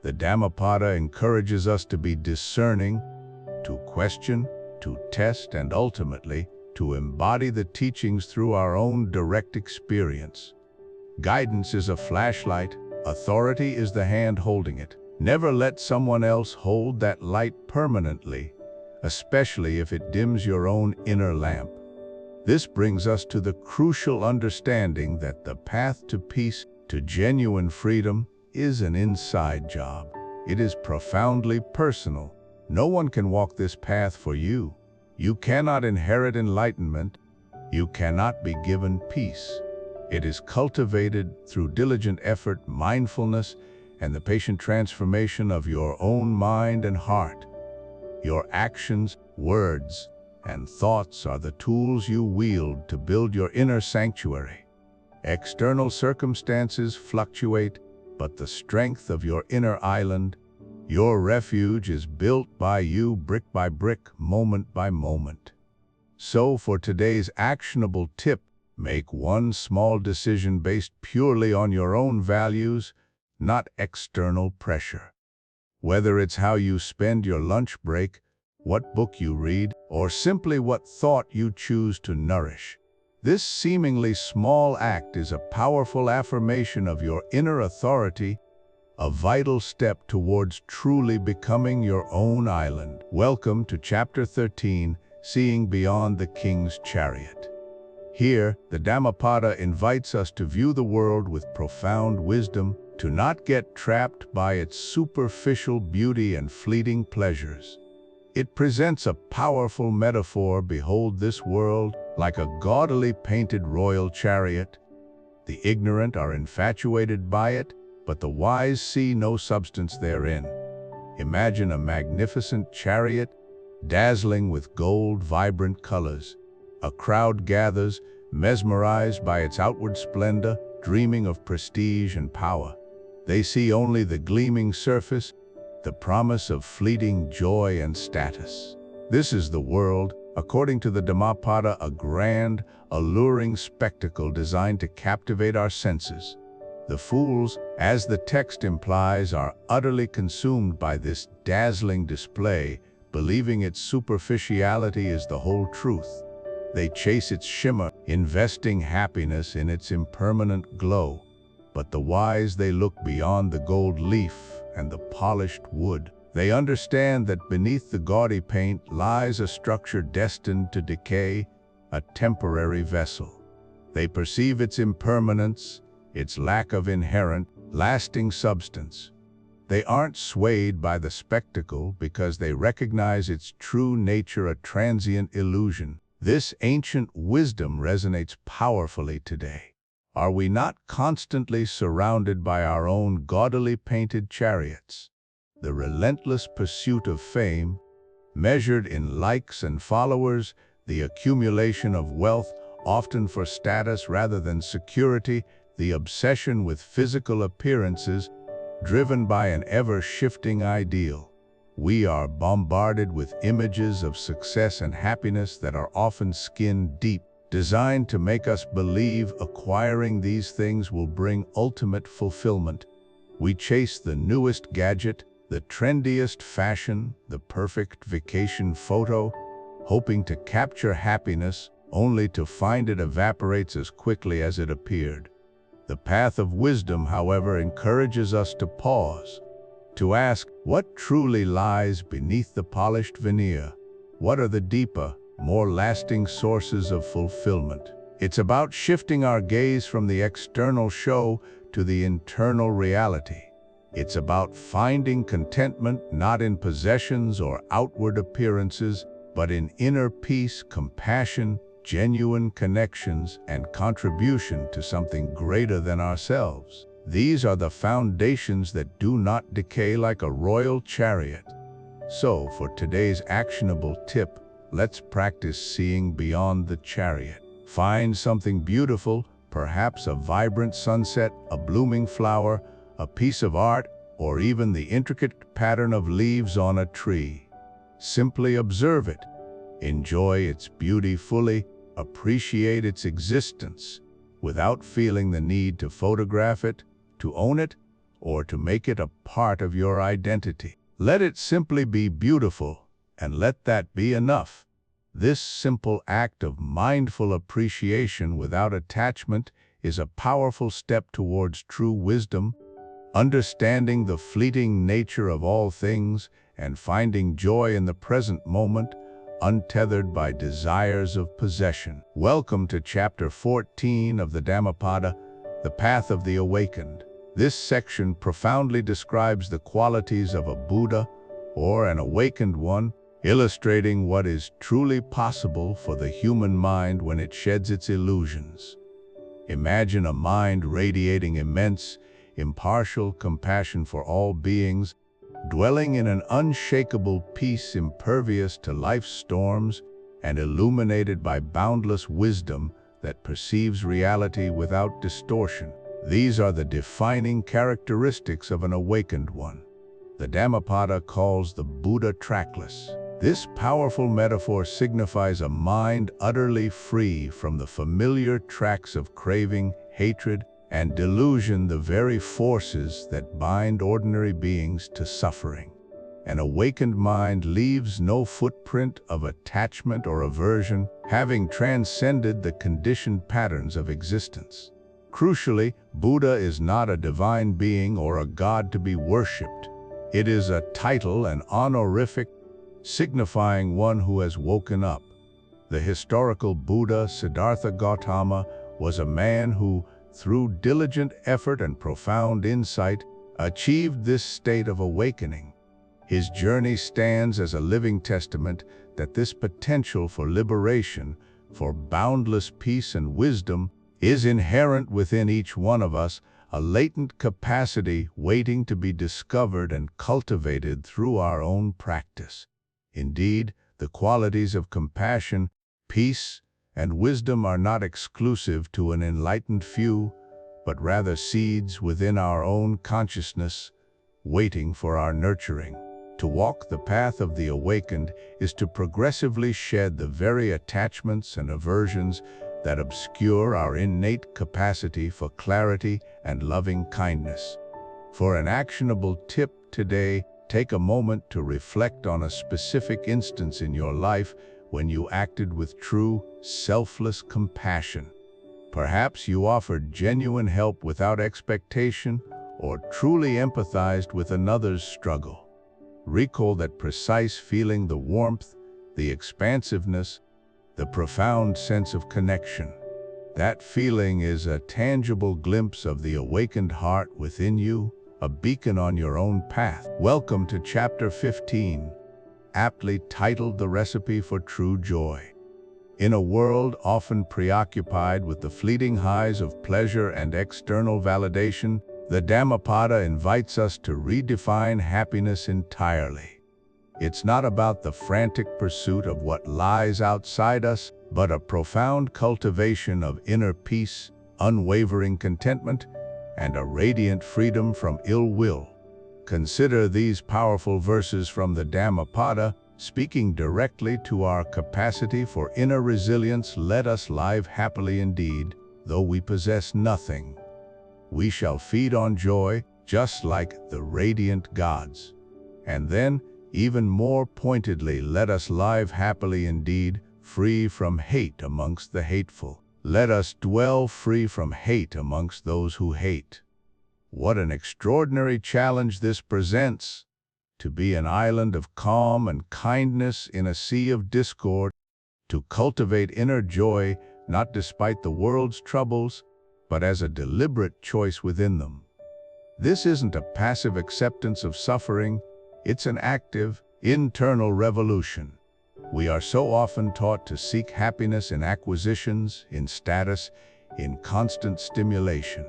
The Dhammapada encourages us to be discerning, to question, to test, and ultimately, to embody the teachings through our own direct experience. Guidance is a flashlight, authority is the hand holding it. Never let someone else hold that light permanently, especially if it dims your own inner lamp. This brings us to the crucial understanding that the path to peace, to genuine freedom, is an inside job. It is profoundly personal. No one can walk this path for you. You cannot inherit enlightenment. You cannot be given peace. It is cultivated through diligent effort, mindfulness, and the patient transformation of your own mind and heart. Your actions, words, and thoughts are the tools you wield to build your inner sanctuary. External circumstances fluctuate, but the strength of your inner island, your refuge, is built by you brick by brick, moment by moment. So for today's actionable tip, make one small decision based purely on your own values, not external pressure. Whether it's how you spend your lunch break, what book you read, or simply what thought you choose to nourish, this seemingly small act is a powerful affirmation of your inner authority, a vital step towards truly becoming your own island. Welcome to Chapter 13, Seeing Beyond the King's Chariot. Here, the Dhammapada invites us to view the world with profound wisdom, to not get trapped by its superficial beauty and fleeting pleasures. It presents a powerful metaphor. Behold this world like a gaudily painted royal chariot. The ignorant are infatuated by it, but the wise see no substance therein. Imagine a magnificent chariot, dazzling with gold, vibrant colors. A crowd gathers, mesmerized by its outward splendor, dreaming of prestige and power. They see only the gleaming surface, the promise of fleeting joy and status. This is the world, according to the Dhammapada, a grand, alluring spectacle designed to captivate our senses. The fools, as the text implies, are utterly consumed by this dazzling display, believing its superficiality is the whole truth. They chase its shimmer, investing happiness in its impermanent glow. But the wise, they look beyond the gold leaf and the polished wood. They understand that beneath the gaudy paint lies a structure destined to decay, a temporary vessel. They perceive its impermanence, its lack of inherent, lasting substance. They aren't swayed by the spectacle because they recognize its true nature, a transient illusion. This ancient wisdom resonates powerfully today. Are we not constantly surrounded by our own gaudily painted chariots? The relentless pursuit of fame, measured in likes and followers, the accumulation of wealth, often for status rather than security, the obsession with physical appearances, driven by an ever-shifting ideal. We are bombarded with images of success and happiness that are often skin-deep, designed to make us believe acquiring these things will bring ultimate fulfillment. We chase the newest gadget, the trendiest fashion, the perfect vacation photo, hoping to capture happiness, only to find it evaporates as quickly as it appeared. The path of wisdom, however, encourages us to pause, to ask what truly lies beneath the polished veneer. What are the deeper, more lasting sources of fulfillment? It's about shifting our gaze from the external show to the internal reality. It's about finding contentment not in possessions or outward appearances, but in inner peace, compassion, genuine connections, and contribution to something greater than ourselves. These are the foundations that do not decay like a royal chariot. So, for today's actionable tip, let's practice seeing beyond the chariot. Find something beautiful, perhaps a vibrant sunset, a blooming flower, a piece of art, or even the intricate pattern of leaves on a tree. Simply observe it. Enjoy its beauty fully, appreciate its existence, without feeling the need to photograph it, to own it, or to make it a part of your identity. Let it simply be beautiful, and let that be enough. This simple act of mindful appreciation without attachment is a powerful step towards true wisdom, understanding the fleeting nature of all things and finding joy in the present moment, untethered by desires of possession. Welcome to Chapter 14 of the Dhammapada, the Path of the Awakened. This section profoundly describes the qualities of a Buddha or an awakened one, illustrating what is truly possible for the human mind when it sheds its illusions. Imagine a mind radiating immense, impartial compassion for all beings, dwelling in an unshakable peace impervious to life's storms and illuminated by boundless wisdom that perceives reality without distortion. These are the defining characteristics of an awakened one. The Dhammapada calls the Buddha trackless. This powerful metaphor signifies a mind utterly free from the familiar tracks of craving, hatred, and delusion, the very forces that bind ordinary beings to suffering. An awakened mind leaves no footprint of attachment or aversion, having transcended the conditioned patterns of existence. Crucially, Buddha is not a divine being or a god to be worshipped. It is a title, an honorific, signifying one who has woken up. The historical Buddha, Siddhartha Gautama, was a man who, through diligent effort and profound insight, achieved this state of awakening. His journey stands as a living testament that this potential for liberation, for boundless peace and wisdom, is inherent within each one of us, a latent capacity waiting to be discovered and cultivated through our own practice. Indeed, the qualities of compassion, peace, and wisdom are not exclusive to an enlightened few, but rather seeds within our own consciousness, waiting for our nurturing. To walk the path of the awakened is to progressively shed the very attachments and aversions that obscure our innate capacity for clarity and loving kindness. For an actionable tip today, take a moment to reflect on a specific instance in your life when you acted with true, selfless compassion. Perhaps you offered genuine help without expectation or truly empathized with another's struggle. Recall that precise feeling, the warmth, the expansiveness, the profound sense of connection. That feeling is a tangible glimpse of the awakened heart within you, a beacon on your own path. Welcome to Chapter 15, aptly titled The Recipe for True Joy. In a world often preoccupied with the fleeting highs of pleasure and external validation, the Dhammapada invites us to redefine happiness entirely. It's not about the frantic pursuit of what lies outside us, but a profound cultivation of inner peace, unwavering contentment, and a radiant freedom from ill will. Consider these powerful verses from the Dhammapada, speaking directly to our capacity for inner resilience. Let us live happily indeed, though we possess nothing. We shall feed on joy, just like the radiant gods. And then, even more pointedly, let us live happily indeed, free from hate amongst the hateful. Let us dwell free from hate amongst those who hate. What an extraordinary challenge this presents! To be an island of calm and kindness in a sea of discord, to cultivate inner joy, not despite the world's troubles, but as a deliberate choice within them. This isn't a passive acceptance of suffering, it's an active, internal revolution. We are so often taught to seek happiness in acquisitions, in status, in constant stimulation.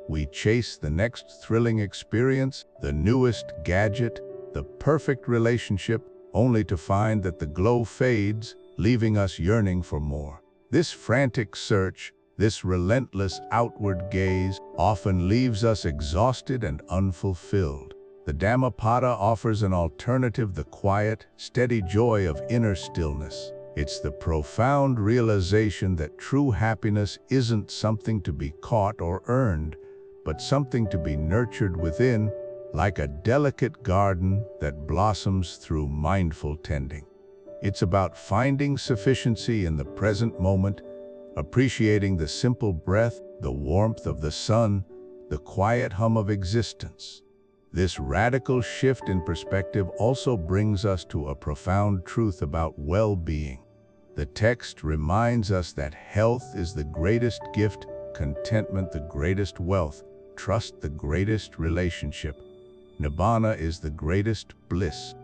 We chase the next thrilling experience, the newest gadget, the perfect relationship, only to find that the glow fades, leaving us yearning for more. This frantic search, this relentless outward gaze, often leaves us exhausted and unfulfilled. The Dhammapada offers an alternative, the quiet, steady joy of inner stillness. It's the profound realization that true happiness isn't something to be caught or earned, but something to be nurtured within, like a delicate garden that blossoms through mindful tending. It's about finding sufficiency in the present moment, appreciating the simple breath, the warmth of the sun, the quiet hum of existence. This radical shift in perspective also brings us to a profound truth about well-being. The text reminds us that health is the greatest gift, contentment the greatest wealth, trust the greatest relationship. Nibbana is the greatest bliss.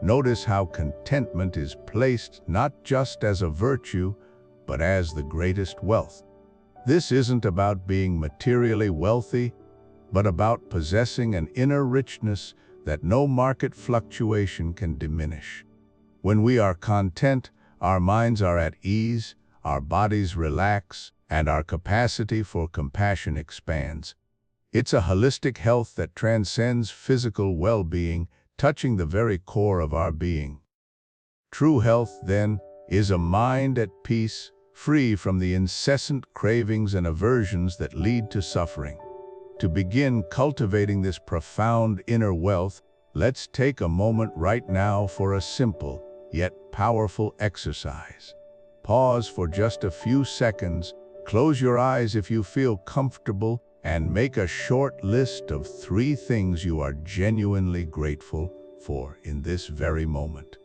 Notice how contentment is placed not just as a virtue, but as the greatest wealth. This isn't about being materially wealthy, but about possessing an inner richness that no market fluctuation can diminish. When we are content, our minds are at ease, our bodies relax, and our capacity for compassion expands. It's a holistic health that transcends physical well-being, touching the very core of our being. True health, then, is a mind at peace, free from the incessant cravings and aversions that lead to suffering. To begin cultivating this profound inner wealth, let's take a moment right now for a simple, yet powerful exercise. Pause for just a few seconds, close your eyes if you feel comfortable, and make a short list of 3 things you are genuinely grateful for in this very moment.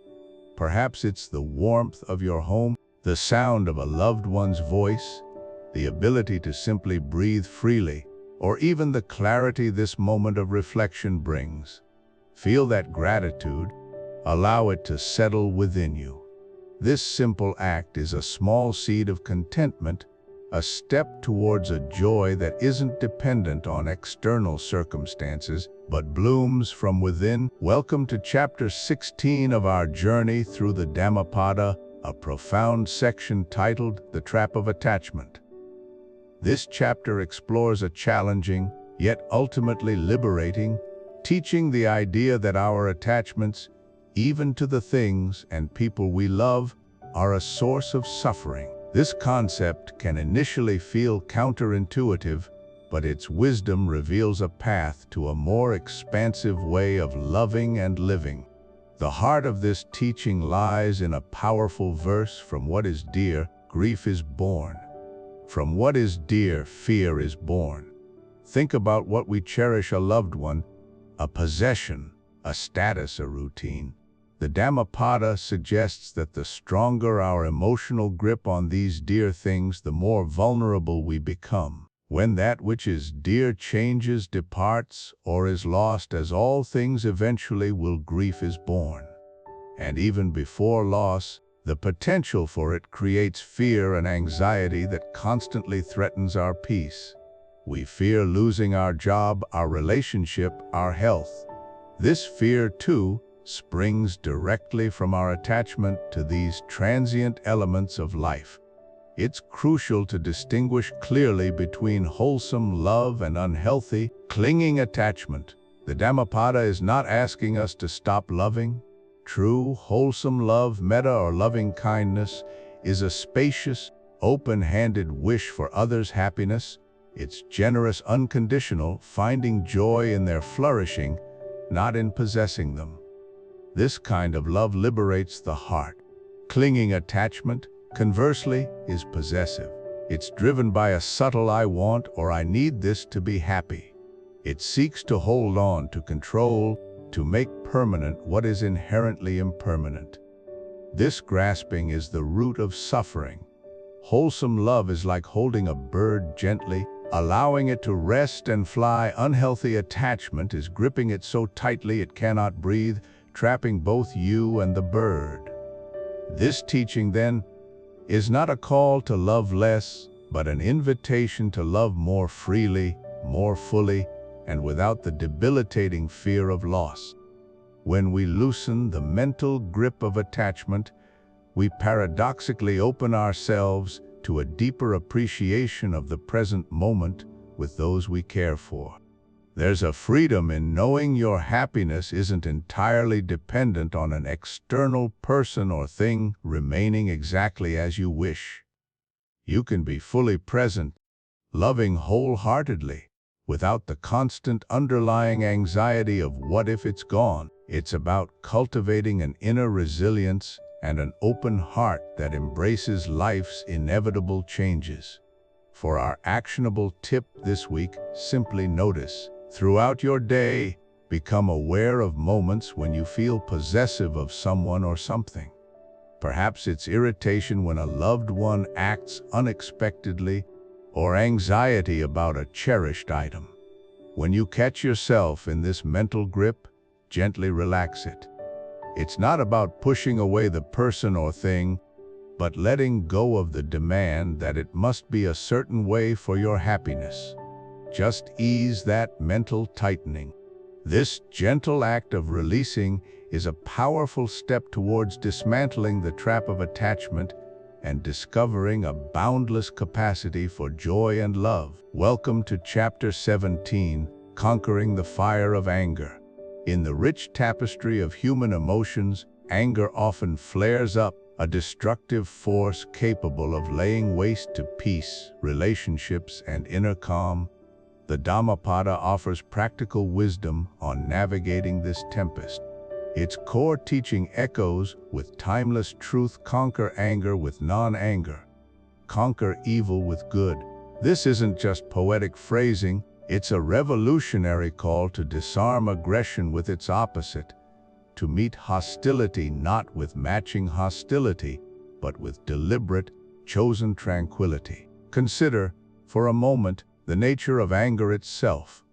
Perhaps it's the warmth of your home, the sound of a loved one's voice, the ability to simply breathe freely, or even the clarity this moment of reflection brings. Feel that gratitude, allow it to settle within you. This simple act is a small seed of contentment, a step towards a joy that isn't dependent on external circumstances, but blooms from within. Welcome to Chapter 16 of our journey through the Dhammapada, a profound section titled The Trap of Attachment. This chapter explores a challenging, yet ultimately liberating, teaching the idea that our attachments, even to the things and people we love, are a source of suffering. This concept can initially feel counterintuitive, but its wisdom reveals a path to a more expansive way of loving and living. The heart of this teaching lies in a powerful verse: from what is dear, grief is born. From what is dear, fear is born. Think about what we cherish: a loved one, a possession, a status, a routine. The Dhammapada suggests that the stronger our emotional grip on these dear things, the more vulnerable we become. When that which is dear changes, departs, or is lost, as all things eventually will, grief is born. And even before loss, the potential for it creates fear and anxiety that constantly threatens our peace. We fear losing our job, our relationship, our health. This fear, too, springs directly from our attachment to these transient elements of life. It's crucial to distinguish clearly between wholesome love and unhealthy, clinging attachment. The Dhammapada is not asking us to stop loving. True, wholesome love, metta or loving kindness, is a spacious, open-handed wish for others' happiness. It's generous, unconditional, finding joy in their flourishing, not in possessing them. This kind of love liberates the heart. Clinging attachment, conversely, is possessive. It's driven by a subtle "I want" or "I need this to be happy." It seeks to hold on, to control, to make permanent what is inherently impermanent. This grasping is the root of suffering. Wholesome love is like holding a bird gently, allowing it to rest and fly. Unhealthy attachment is gripping it so tightly it cannot breathe, trapping both you and the bird. This teaching, then, is not a call to love less, but an invitation to love more freely, more fully, and without the debilitating fear of loss. When we loosen the mental grip of attachment, we paradoxically open ourselves to a deeper appreciation of the present moment with those we care for. There's a freedom in knowing your happiness isn't entirely dependent on an external person or thing remaining exactly as you wish. You can be fully present, loving wholeheartedly, without the constant underlying anxiety of what if it's gone. It's about cultivating an inner resilience and an open heart that embraces life's inevitable changes. For our actionable tip this week, simply notice. Throughout your day, become aware of moments when you feel possessive of someone or something. Perhaps it's irritation when a loved one acts unexpectedly, or anxiety about a cherished item. When you catch yourself in this mental grip, gently relax it. It's not about pushing away the person or thing, but letting go of the demand that it must be a certain way for your happiness. Just ease that mental tightening. This gentle act of releasing is a powerful step towards dismantling the trap of attachment and discovering a boundless capacity for joy and love. Welcome to Chapter 17, Conquering the Fire of Anger. In the rich tapestry of human emotions, anger often flares up, a destructive force capable of laying waste to peace, relationships, and inner calm. The Dhammapada offers practical wisdom on navigating this tempest. Its core teaching echoes with timeless truth: conquer anger with non-anger. Conquer evil with good. This isn't just poetic phrasing, it's a revolutionary call to disarm aggression with its opposite, to meet hostility not with matching hostility, but with deliberate, chosen tranquility. Consider, for a moment, the nature of anger itself.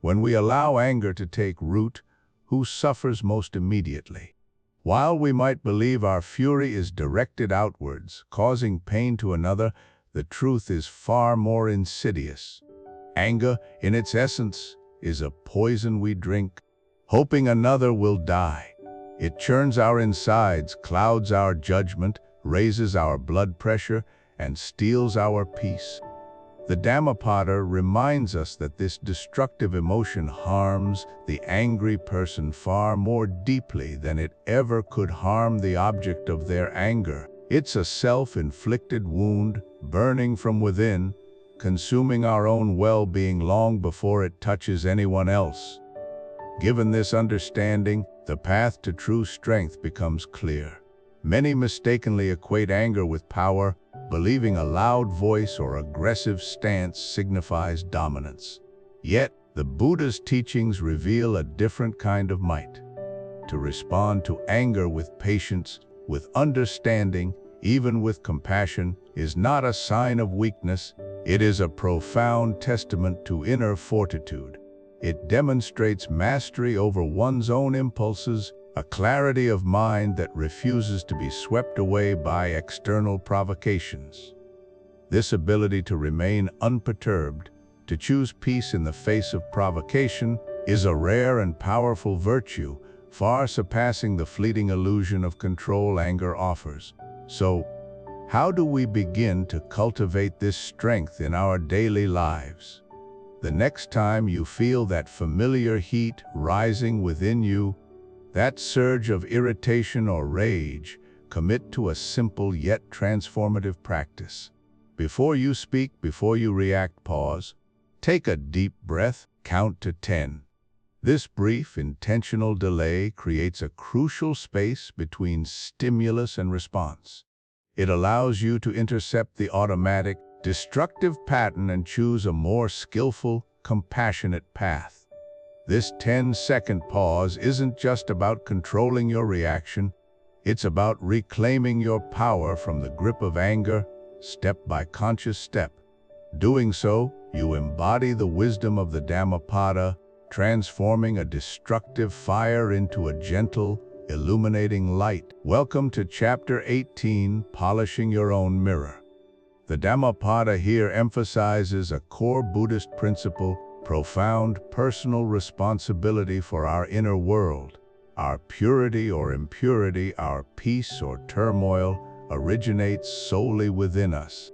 When we allow anger to take root, who suffers most immediately? While we might believe our fury is directed outwards, causing pain to another, the truth is far more insidious. Anger, in its essence, is a poison we drink, hoping another will die. It churns our insides, clouds our judgment, raises our blood pressure, and steals our peace. The Dhammapada reminds us that this destructive emotion harms the angry person far more deeply than it ever could harm the object of their anger. It's a self-inflicted wound, burning from within, consuming our own well-being long before it touches anyone else. Given this understanding, the path to true strength becomes clear. Many mistakenly equate anger with power, believing a loud voice or aggressive stance signifies dominance. Yet, the Buddha's teachings reveal a different kind of might. To respond to anger with patience, with understanding, even with compassion, is not a sign of weakness. It is a profound testament to inner fortitude. It demonstrates mastery over one's own impulses, a clarity of mind that refuses to be swept away by external provocations. This ability to remain unperturbed, to choose peace in the face of provocation, is a rare and powerful virtue, far surpassing the fleeting illusion of control anger offers. So, how do we begin to cultivate this strength in our daily lives? The next time you feel that familiar heat rising within you, that surge of irritation or rage, commit to a simple yet transformative practice. Before you speak, before you react, pause. Take a deep breath, count to 10. This brief, intentional delay creates a crucial space between stimulus and response. It allows you to intercept the automatic, destructive pattern and choose a more skillful, compassionate path. This 10-second pause isn't just about controlling your reaction, it's about reclaiming your power from the grip of anger, step by conscious step. Doing so, You embody the wisdom of the Dhammapada, transforming a destructive fire into a gentle, illuminating light. Welcome to Chapter 18, Polishing Your Own Mirror. The Dhammapada here emphasizes a core Buddhist principle: profound personal responsibility for our inner world. Our purity or impurity, our peace or turmoil, originates solely within us.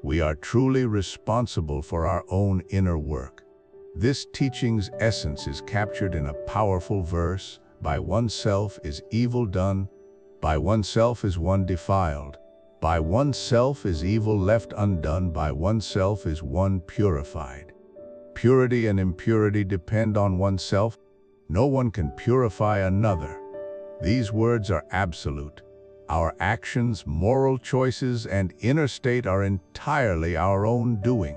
We are truly responsible for our own inner work. This teaching's essence is captured in a powerful verse: by oneself is evil done, by oneself is one defiled. By oneself is evil left undone, by oneself is one purified. Purity and impurity depend on oneself. No one can purify another. These words are absolute. Our actions, moral choices, and inner state are entirely our own doing.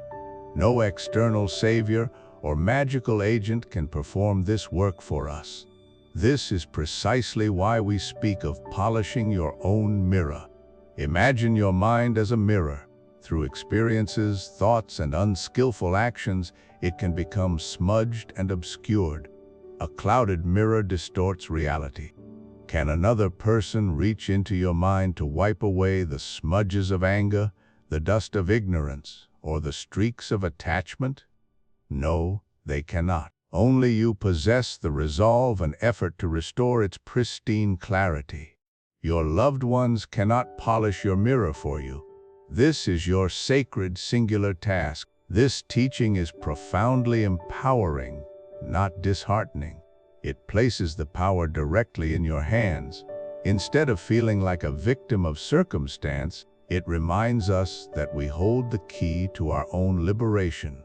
No external savior or magical agent can perform this work for us. This is precisely why we speak of polishing your own mirror. Imagine your mind as a mirror. Through experiences, thoughts, and unskillful actions, it can become smudged and obscured. A clouded mirror distorts reality. Can another person reach into your mind to wipe away the smudges of anger, the dust of ignorance, or the streaks of attachment? No, they cannot. Only you possess the resolve and effort to restore its pristine clarity. Your loved ones cannot polish your mirror for you. This is your sacred singular task. This teaching is profoundly empowering, not disheartening. It places the power directly in your hands. Instead of feeling like a victim of circumstance, it reminds us that we hold the key to our own liberation.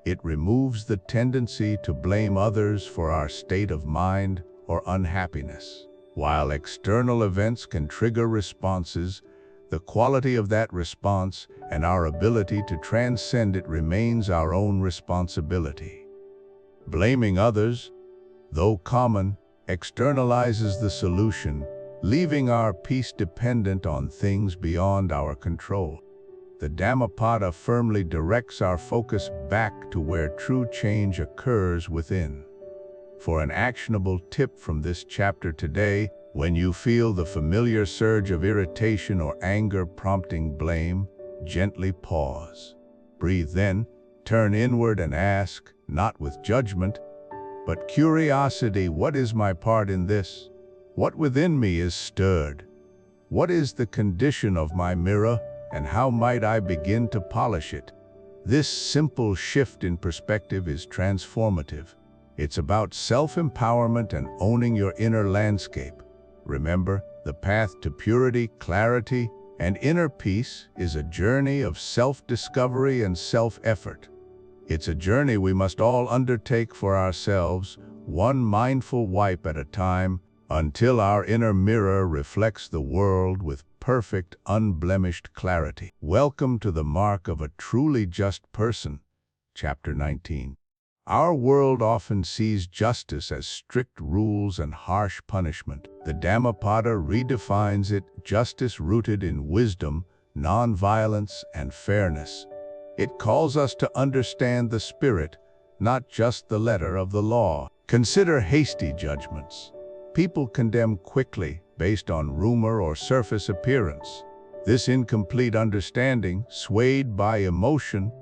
It removes the tendency to blame others for our state of mind or unhappiness. While external events can trigger responses, the quality of that response and our ability to transcend it remains our own responsibility. Blaming others, though common, externalizes the solution, leaving our peace dependent on things beyond our control. The Dhammapada firmly directs our focus back to where true change occurs within. For an actionable tip from this chapter today: when you feel the familiar surge of irritation or anger prompting blame, gently pause. Breathe, then turn inward and ask, not with judgment, but curiosity: what is my part in this? What within me is stirred? What is the condition of my mirror, and how might I begin to polish it? This simple shift in perspective is transformative. It's about self-empowerment and owning your inner landscape. Remember, the path to purity, clarity, and inner peace is a journey of self-discovery and self-effort. It's a journey we must all undertake for ourselves, one mindful wipe at a time, until our inner mirror reflects the world with perfect, unblemished clarity. Welcome to the Mark of a Truly Just Person, Chapter 19. Our world often sees justice as strict rules and harsh punishment. The Dhammapada redefines it: justice rooted in wisdom, non-violence, and fairness. It calls us to understand the spirit, not just the letter of the law. Consider hasty judgments. People condemn quickly, based on rumor or surface appearance. This incomplete understanding, swayed by emotion,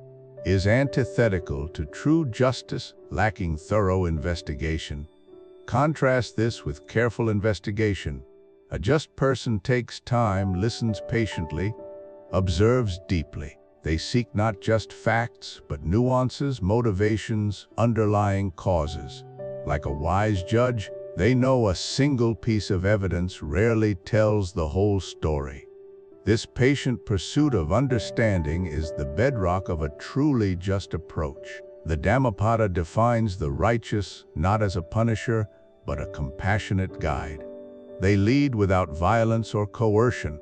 is antithetical to true justice, lacking thorough investigation. Contrast this with careful investigation. A just person takes time, listens patiently, observes deeply. They seek not just facts, but nuances, motivations, underlying causes. Like a wise judge, they know a single piece of evidence rarely tells the whole story. This patient pursuit of understanding is the bedrock of a truly just approach. The Dhammapada defines the righteous not as a punisher, but a compassionate guide. They lead without violence or coercion,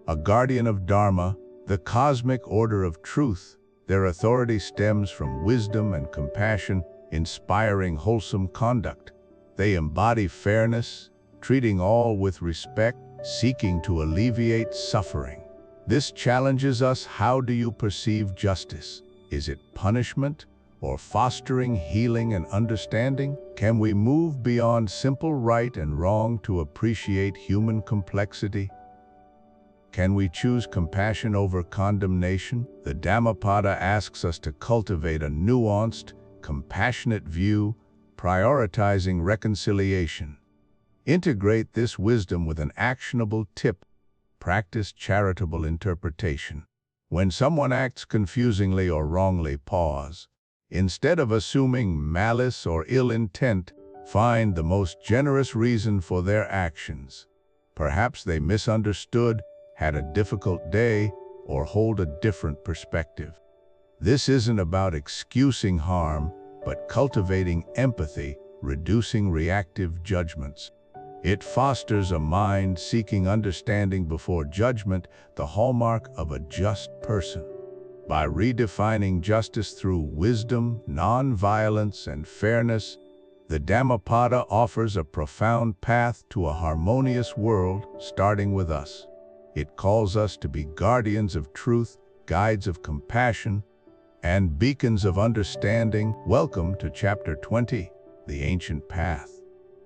a guardian of Dharma, the cosmic order of truth. Their authority stems from wisdom and compassion, inspiring wholesome conduct. They embody fairness, treating all with respect, seeking to alleviate suffering. This challenges us: how do you perceive justice? Is it punishment or fostering healing and understanding? Can we move beyond simple right and wrong to appreciate human complexity? Can we choose compassion over condemnation? The Dhammapada asks us to cultivate a nuanced, compassionate view, prioritizing reconciliation. Integrate this wisdom with an actionable tip: practice charitable interpretation. When someone acts confusingly or wrongly, pause. Instead of assuming malice or ill intent, find the most generous reason for their actions. Perhaps they misunderstood, had a difficult day, or hold a different perspective. This isn't about excusing harm, but cultivating empathy, reducing reactive judgments. It fosters a mind seeking understanding before judgment, the hallmark of a just person. By redefining justice through wisdom, non-violence, and fairness, the Dhammapada offers a profound path to a harmonious world, starting with us. It calls us to be guardians of truth, guides of compassion, and beacons of understanding. Welcome to Chapter 20, The Ancient Path.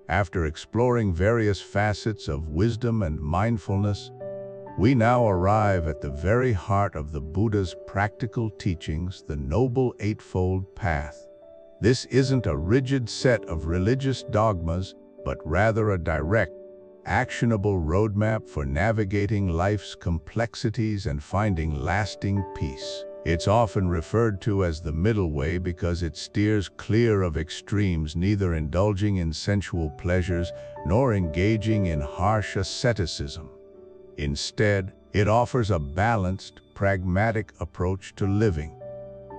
After exploring various facets of wisdom and mindfulness, we now arrive at the very heart of the Buddha's practical teachings, the Noble Eightfold Path. This isn't a rigid set of religious dogmas, but rather a direct, actionable roadmap for navigating life's complexities and finding lasting peace. It's often referred to as the middle way because it steers clear of extremes, neither indulging in sensual pleasures nor engaging in harsh asceticism. Instead, it offers a balanced, pragmatic approach to living.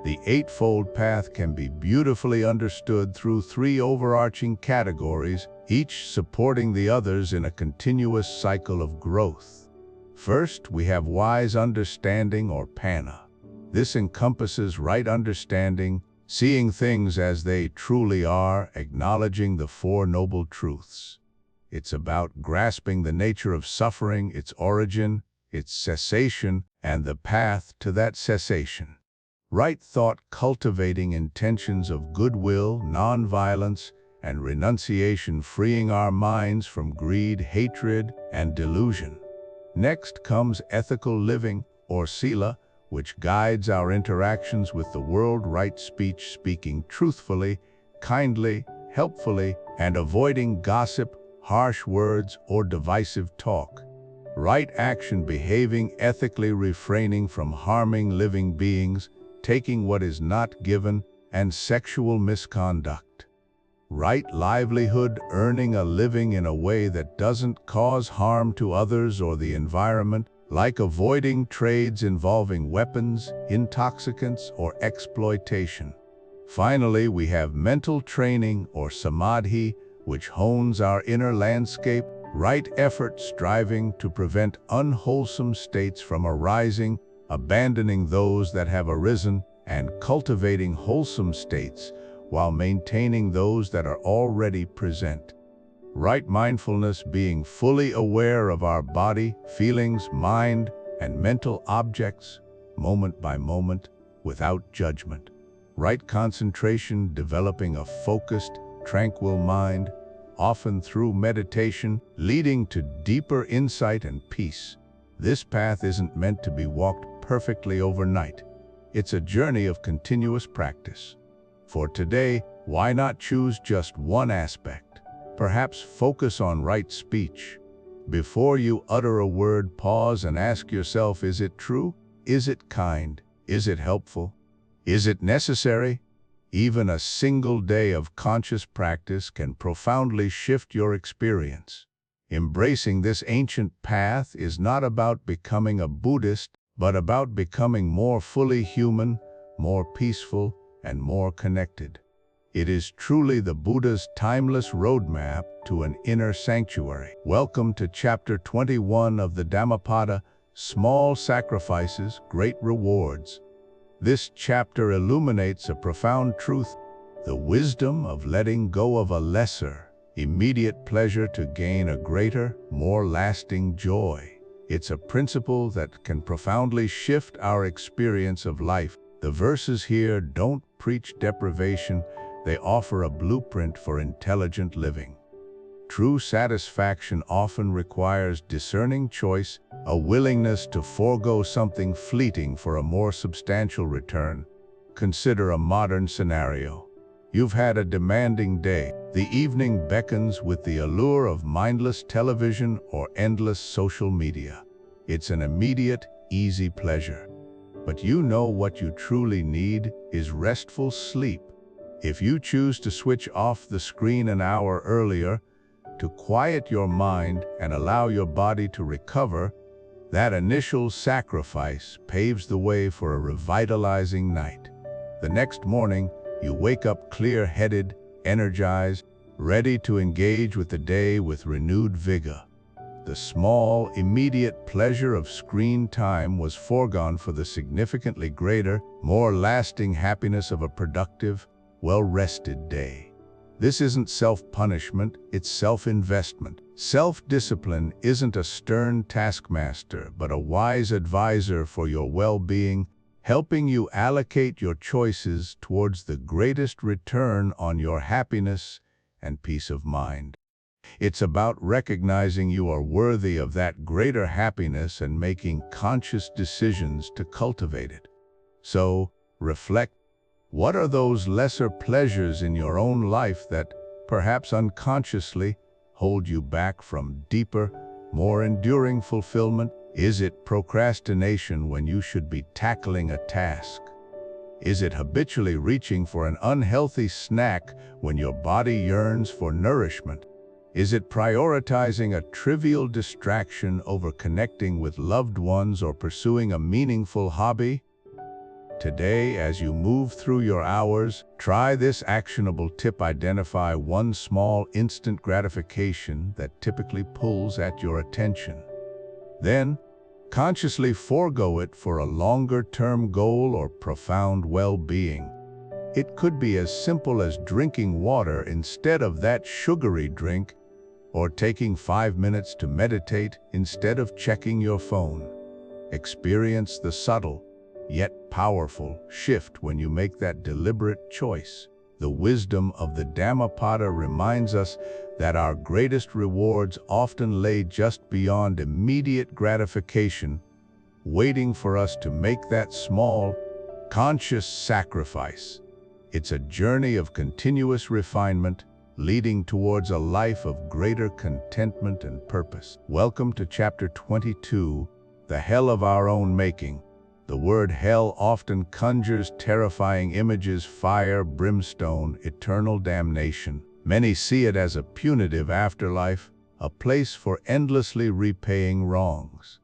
The Eightfold Path can be beautifully understood through three overarching categories, each supporting the others in a continuous cycle of growth. First, we have wise understanding, or panna. This encompasses right understanding, seeing things as they truly are, acknowledging the Four Noble Truths. It's about grasping the nature of suffering, its origin, its cessation, and the path to that cessation. Right thought, cultivating intentions of goodwill, non-violence, and renunciation, freeing our minds from greed, hatred, and delusion. Next comes ethical living, or sila, which guides our interactions with the world. Right speech, speaking truthfully, kindly, helpfully, and avoiding gossip, harsh words, or divisive talk. Right action, behaving ethically, refraining from harming living beings, taking what is not given, and sexual misconduct. Right livelihood, earning a living in a way that doesn't cause harm to others or the environment, like avoiding trades involving weapons, intoxicants, or exploitation. Finally, we have mental training, or samadhi, which hones our inner landscape. Right effort, striving to prevent unwholesome states from arising, abandoning those that have arisen, and cultivating wholesome states while maintaining those that are already present. Right mindfulness, being fully aware of our body, feelings, mind, and mental objects, moment by moment, without judgment. Right concentration, developing a focused, tranquil mind, often through meditation, leading to deeper insight and peace. This path isn't meant to be walked perfectly overnight. It's a journey of continuous practice. For today, why not choose just one aspect? Perhaps focus on right speech. Before you utter a word, pause and ask yourself, is it true? Is it kind? Is it helpful? Is it necessary? Even a single day of conscious practice can profoundly shift your experience. Embracing this ancient path is not about becoming a Buddhist, but about becoming more fully human, more peaceful, and more connected. It is truly the Buddha's timeless roadmap to an inner sanctuary. Welcome to Chapter 21 of the Dhammapada, Small Sacrifices, Great Rewards. This chapter illuminates a profound truth, the wisdom of letting go of a lesser, immediate pleasure to gain a greater, more lasting joy. It's a principle that can profoundly shift our experience of life. The verses here don't preach deprivation, they offer a blueprint for intelligent living. True satisfaction often requires discerning choice, a willingness to forego something fleeting for a more substantial return. Consider a modern scenario. You've had a demanding day. The evening beckons with the allure of mindless television or endless social media. It's an immediate, easy pleasure. But you know what you truly need is restful sleep. If you choose to switch off the screen an hour earlier, to quiet your mind and allow your body to recover, that initial sacrifice paves the way for a revitalizing night. The next morning, you wake up clear-headed, energized, ready to engage with the day with renewed vigor. The small, immediate pleasure of screen time was foregone for the significantly greater, more lasting happiness of a productive, well-rested day. This isn't self-punishment, it's self-investment. Self-discipline isn't a stern taskmaster, but a wise advisor for your well-being, helping you allocate your choices towards the greatest return on your happiness and peace of mind. It's about recognizing you are worthy of that greater happiness and making conscious decisions to cultivate it. So, reflect. What are those lesser pleasures in your own life that, perhaps unconsciously, hold you back from deeper, more enduring fulfillment? Is it procrastination when you should be tackling a task? Is it habitually reaching for an unhealthy snack when your body yearns for nourishment? Is it prioritizing a trivial distraction over connecting with loved ones or pursuing a meaningful hobby? Today, as you move through your hours, try this actionable tip. Identify one small instant gratification that typically pulls at your attention. Then, consciously forego it for a longer-term goal or profound well-being. It could be as simple as drinking water instead of that sugary drink, or taking 5 minutes to meditate instead of checking your phone. Experience the subtle, yet powerful shift when you make that deliberate choice. The wisdom of the Dhammapada reminds us that our greatest rewards often lay just beyond immediate gratification, waiting for us to make that small, conscious sacrifice. It's a journey of continuous refinement, leading towards a life of greater contentment and purpose. Welcome to Chapter 22, The Hell of Our Own Making. The word hell often conjures terrifying images: fire, brimstone, eternal damnation. Many see it as a punitive afterlife, a place for endlessly repaying wrongs.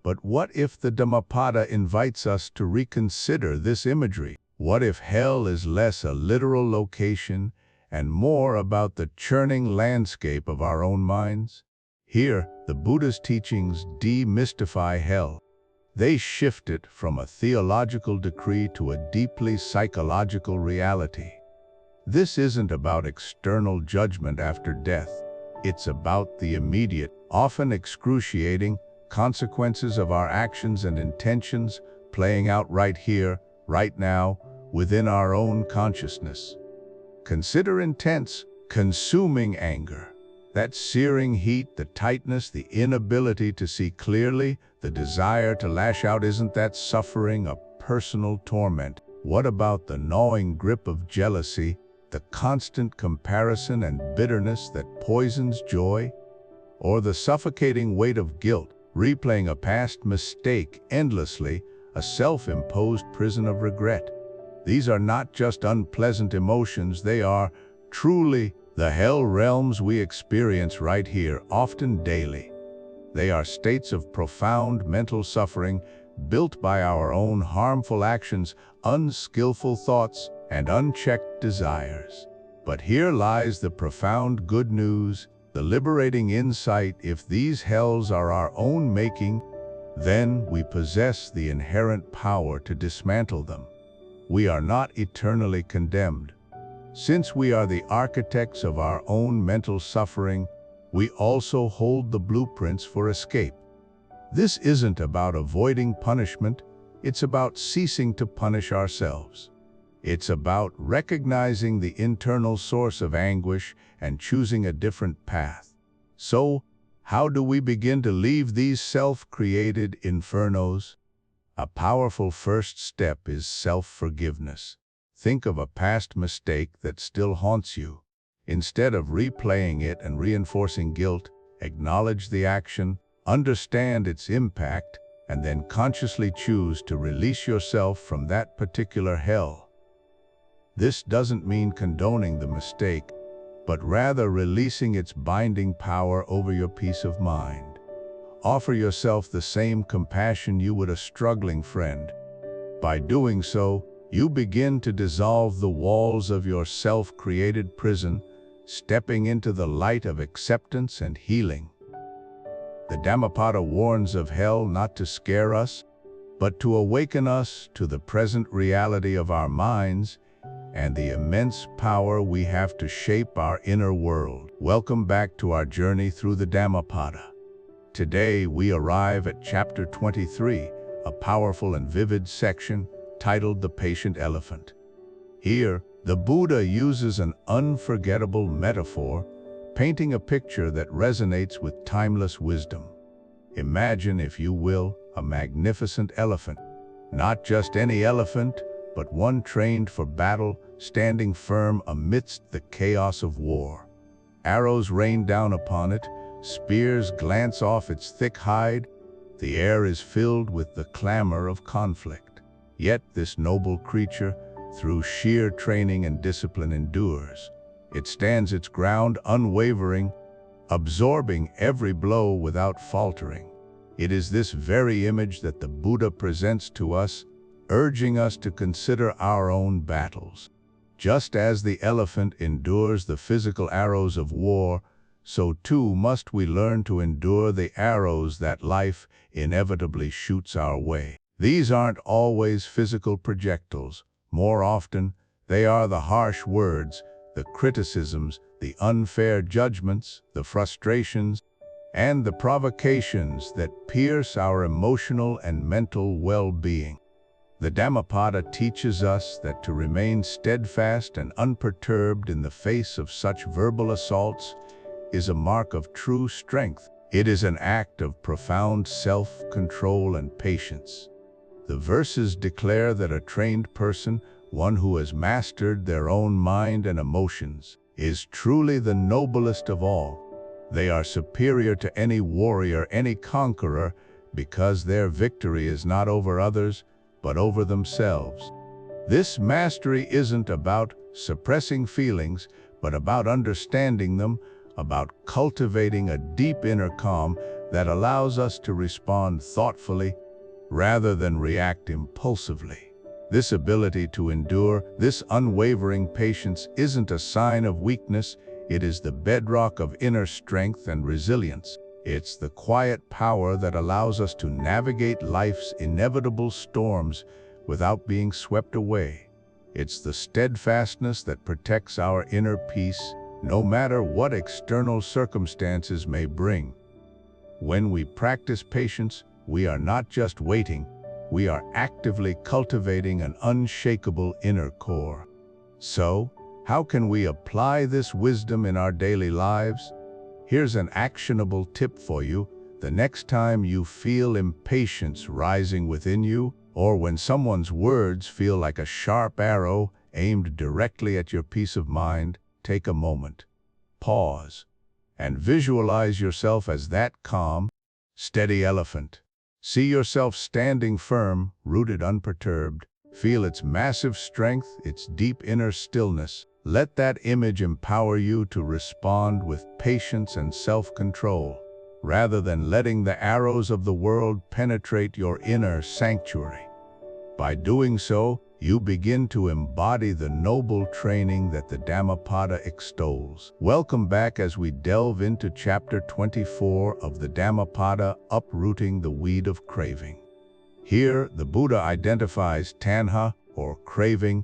But what if the Dhammapada invites us to reconsider this imagery? What if hell is less a literal location and more about the churning landscape of our own minds? Here, the Buddha's teachings demystify hell. They shift it from a theological decree to a deeply psychological reality. This isn't about external judgment after death. It's about the immediate, often excruciating, consequences of our actions and intentions playing out right here, right now, within our own consciousness. Consider intense, consuming anger. That searing heat, the tightness, the inability to see clearly, the desire to lash out. Isn't that suffering, a personal torment? What about the gnawing grip of jealousy, the constant comparison and bitterness that poisons joy? Or the suffocating weight of guilt, replaying a past mistake endlessly, a self-imposed prison of regret? These are not just unpleasant emotions, they are truly the hell realms we experience right here, often daily. They are states of profound mental suffering built by our own harmful actions, unskillful thoughts, and unchecked desires. But here lies the profound good news, the liberating insight: if these hells are our own making, then we possess the inherent power to dismantle them. We are not eternally condemned. Since we are the architects of our own mental suffering, we also hold the blueprints for escape. This isn't about avoiding punishment, It's about ceasing to punish ourselves. It's about recognizing the internal source of anguish and choosing a different path. So, how do we begin to leave these self-created infernos? A powerful first step is self-forgiveness. Think of a past mistake that still haunts you. Instead of replaying it and reinforcing guilt, acknowledge the action, understand its impact, and then consciously choose to release yourself from that particular hell. This doesn't mean condoning the mistake, but rather releasing its binding power over your peace of mind. Offer yourself the same compassion you would a struggling friend. By doing so, you begin to dissolve the walls of your self-created prison, stepping into the light of acceptance and healing. The Dhammapada warns of hell not to scare us, but to awaken us to the present reality of our minds and the immense power we have to shape our inner world. Welcome back to our journey through the Dhammapada. Today we arrive at chapter 23, a powerful and vivid section titled The Patient Elephant. Here, the Buddha uses an unforgettable metaphor, painting a picture that resonates with timeless wisdom. Imagine, if you will, a magnificent elephant. Not just any elephant, but one trained for battle, standing firm amidst the chaos of war. Arrows rain down upon it, spears glance off its thick hide. The air is filled with the clamor of conflict. Yet this noble creature, through sheer training and discipline, endures. It stands its ground unwavering, absorbing every blow without faltering. It is this very image that the Buddha presents to us, urging us to consider our own battles. Just as the elephant endures the physical arrows of war, so too must we learn to endure the arrows that life inevitably shoots our way. These aren't always physical projectiles. More often, they are the harsh words, the criticisms, the unfair judgments, the frustrations, and the provocations that pierce our emotional and mental well-being. The Dhammapada teaches us that to remain steadfast and unperturbed in the face of such verbal assaults is a mark of true strength. It is an act of profound self-control and patience. The verses declare that a trained person, one who has mastered their own mind and emotions, is truly the noblest of all. They are superior to any warrior, any conqueror, because their victory is not over others, but over themselves. This mastery isn't about suppressing feelings, but about understanding them, about cultivating a deep inner calm that allows us to respond thoughtfully rather than react impulsively. This ability to endure, this unwavering patience, isn't a sign of weakness. It is the bedrock of inner strength and resilience. It's the quiet power that allows us to navigate life's inevitable storms without being swept away. It's the steadfastness that protects our inner peace, no matter what external circumstances may bring. When we practice patience, we are not just waiting, we are actively cultivating an unshakable inner core. So, how can we apply this wisdom in our daily lives? Here's an actionable tip for you. The next time you feel impatience rising within you, or when someone's words feel like a sharp arrow aimed directly at your peace of mind, take a moment, pause, and visualize yourself as that calm, steady elephant. See yourself standing firm, rooted, unperturbed. Feel its massive strength, its deep inner stillness. Let that image empower you to respond with patience and self-control, rather than letting the arrows of the world penetrate your inner sanctuary. By doing so, you begin to embody the noble training that the Dhammapada extols. Welcome back as we delve into chapter 24 of the Dhammapada, Uprooting the Weed of Craving. Here, the Buddha identifies tanha, or craving,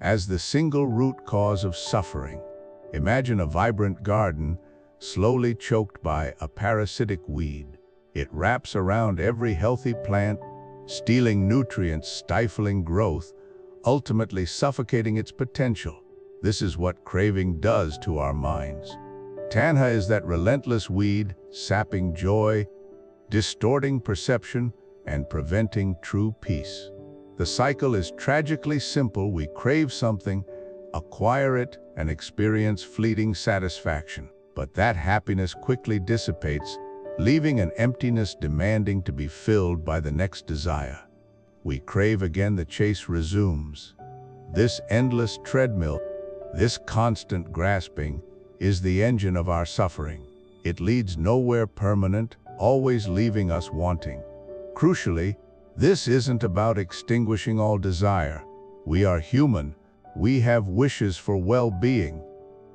as the single root cause of suffering. Imagine a vibrant garden, slowly choked by a parasitic weed. It wraps around every healthy plant, stealing nutrients, stifling growth, ultimately suffocating its potential. This is what craving does to our minds. Tanha is that relentless weed, sapping joy, distorting perception, and preventing true peace. The cycle is tragically simple. We crave something, acquire it, and experience fleeting satisfaction. But that happiness quickly dissipates, leaving an emptiness demanding to be filled by the next desire. We crave again, the chase resumes. This endless treadmill, this constant grasping, is the engine of our suffering. It leads nowhere permanent, always leaving us wanting. Crucially, this isn't about extinguishing all desire. We are human. We have wishes for well-being.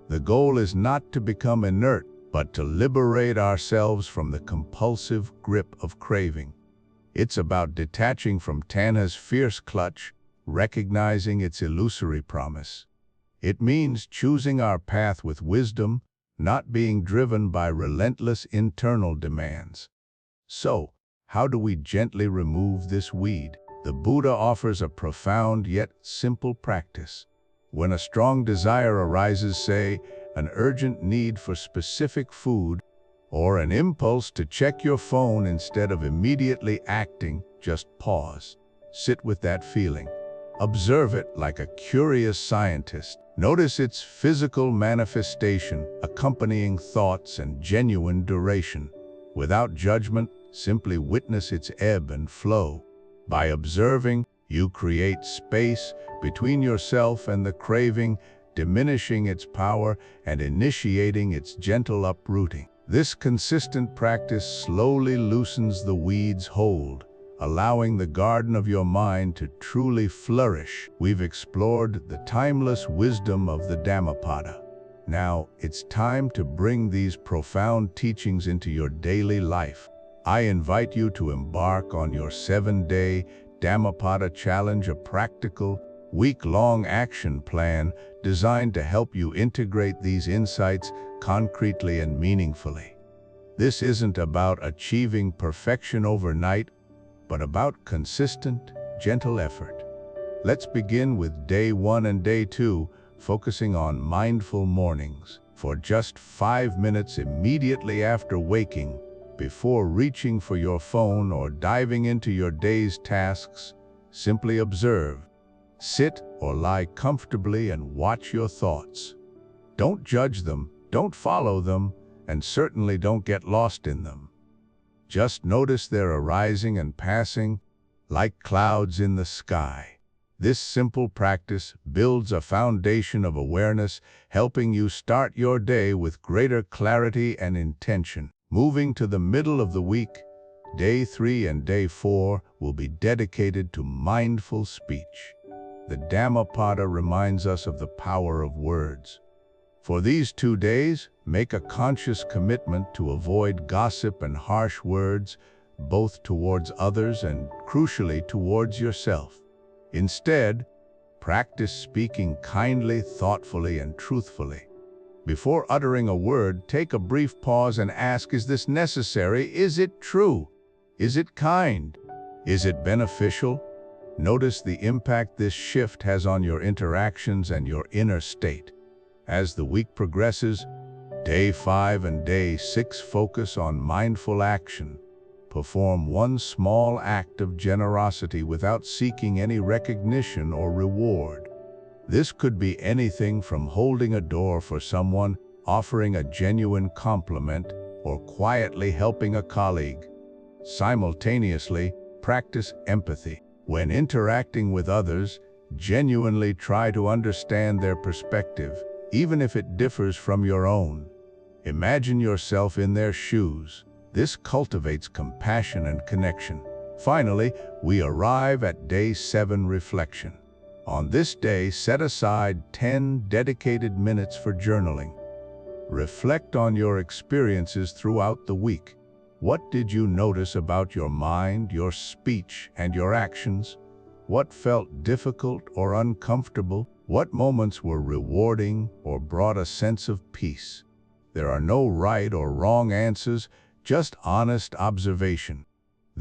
The goal is not to become inert, but to liberate ourselves from the compulsive grip of craving. It's about detaching from Tanha's fierce clutch, recognizing its illusory promise. It means choosing our path with wisdom, not being driven by relentless internal demands. So, how do we gently remove this weed? The Buddha offers a profound yet simple practice. When a strong desire arises, say, an urgent need for specific food, or an impulse to check your phone instead of immediately acting, just pause. Sit with that feeling. Observe it like a curious scientist. Notice its physical manifestation, accompanying thoughts and genuine duration. Without judgment, simply witness its ebb and flow. By observing, you create space between yourself and the craving, diminishing its power and initiating its gentle uprooting. This consistent practice slowly loosens the weed's hold, allowing the garden of your mind to truly flourish. We've explored the timeless wisdom of the Dhammapada. Now, it's time to bring these profound teachings into your daily life. I invite you to embark on your 7-day Dhammapada challenge, a practical, week-long action plan designed to help you integrate these insights concretely and meaningfully. This isn't about achieving perfection overnight, but about consistent, gentle effort. Let's begin with day 1 and day 2, focusing on mindful mornings. For just 5 minutes immediately after waking, before reaching for your phone or diving into your day's tasks, simply observe. Sit or lie comfortably and watch your thoughts. Don't judge them, don't follow them, and certainly don't get lost in them. Just notice their arising and passing, like clouds in the sky. This simple practice builds a foundation of awareness, helping you start your day with greater clarity and intention. Moving to the middle of the week, day 3 and day 4 will be dedicated to mindful speech. The Dhammapada reminds us of the power of words. For these 2 days, make a conscious commitment to avoid gossip and harsh words, both towards others and, crucially, towards yourself. Instead, practice speaking kindly, thoughtfully, and truthfully. Before uttering a word, take a brief pause and ask, is this necessary? Is it true? Is it kind? Is it beneficial? Notice the impact this shift has on your interactions and your inner state. As the week progresses, day 5 and day 6 focus on mindful action. Perform one small act of generosity without seeking any recognition or reward. This could be anything from holding a door for someone, offering a genuine compliment, or quietly helping a colleague. Simultaneously, practice empathy. When interacting with others, genuinely try to understand their perspective, even if it differs from your own. Imagine yourself in their shoes. This cultivates compassion and connection. Finally, we arrive at day 7, reflection. On this day, set aside 10 dedicated minutes for journaling. Reflect on your experiences throughout the week. What did you notice about your mind, your speech, and your actions? What felt difficult or uncomfortable? What moments were rewarding or brought a sense of peace? There are no right or wrong answers, just honest observation.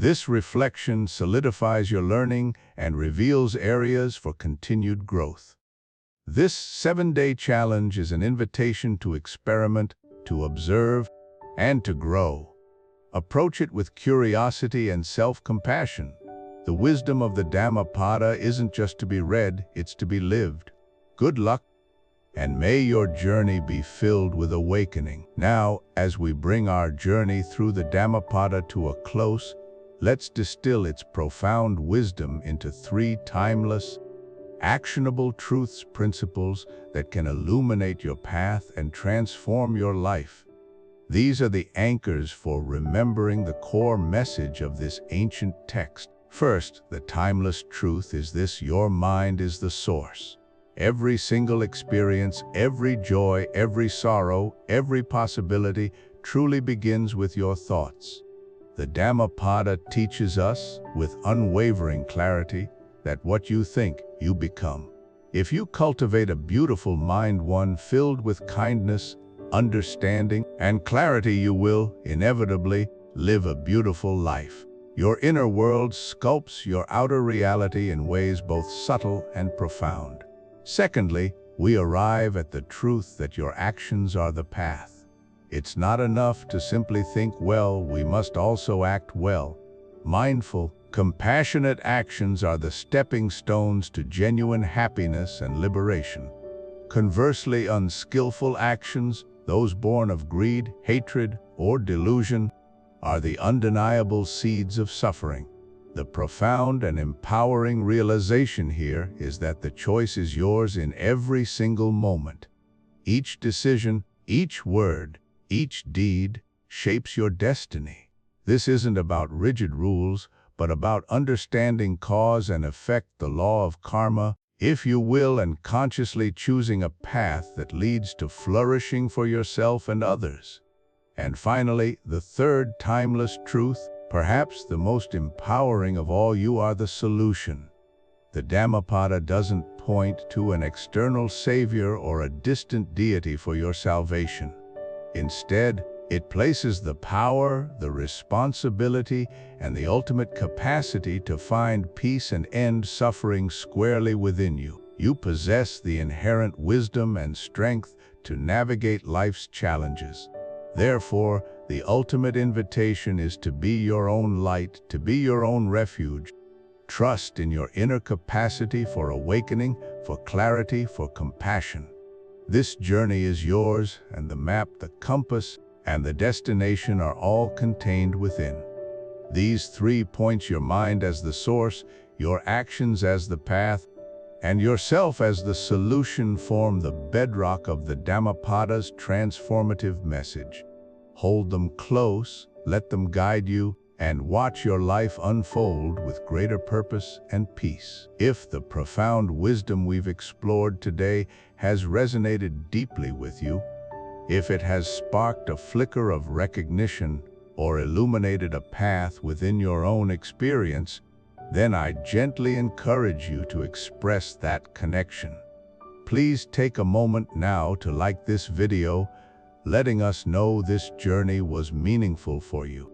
This reflection solidifies your learning and reveals areas for continued growth. This 7-day challenge is an invitation to experiment, to observe, and to grow. Approach it with curiosity and self-compassion. The wisdom of the Dhammapada isn't just to be read, it's to be lived. Good luck, and may your journey be filled with awakening. Now, as we bring our journey through the Dhammapada to a close, let's distill its profound wisdom into 3 timeless, actionable truths, principles that can illuminate your path and transform your life. These are the anchors for remembering the core message of this ancient text. First, the timeless truth is this: your mind is the source. Every single experience, every joy, every sorrow, every possibility truly begins with your thoughts. The Dhammapada teaches us, with unwavering clarity, that what you think, you become. If you cultivate a beautiful mind, one filled with kindness, understanding, and clarity, you will, inevitably, live a beautiful life. Your inner world sculpts your outer reality in ways both subtle and profound. Secondly, we arrive at the truth that your actions are the path. It's not enough to simply think well, we must also act well. Mindful, compassionate actions are the stepping stones to genuine happiness and liberation. Conversely, unskillful actions, those born of greed, hatred, or delusion, are the undeniable seeds of suffering. The profound and empowering realization here is that the choice is yours in every single moment. Each decision, each word, each deed shapes your destiny. This isn't about rigid rules, but about understanding cause and effect, the law of karma, if you will, and consciously choosing a path that leads to flourishing for yourself and others. And finally, the third timeless truth, perhaps the most empowering of all: you are the solution. The Dhammapada doesn't point to an external savior or a distant deity for your salvation. Instead, it places the power, the responsibility, and the ultimate capacity to find peace and end suffering squarely within you. You possess the inherent wisdom and strength to navigate life's challenges. Therefore, the ultimate invitation is to be your own light, to be your own refuge. Trust in your inner capacity for awakening, for clarity, for compassion. This journey is yours, and the map, the compass, and the destination are all contained within. These 3 points: your mind as the source, your actions as the path, and yourself as the solution, form the bedrock of the Dhammapada's transformative message. Hold them close, let them guide you, and watch your life unfold with greater purpose and peace. If the profound wisdom we've explored today has resonated deeply with you, if it has sparked a flicker of recognition or illuminated a path within your own experience, then I gently encourage you to express that connection. Please take a moment now to like this video, letting us know this journey was meaningful for you.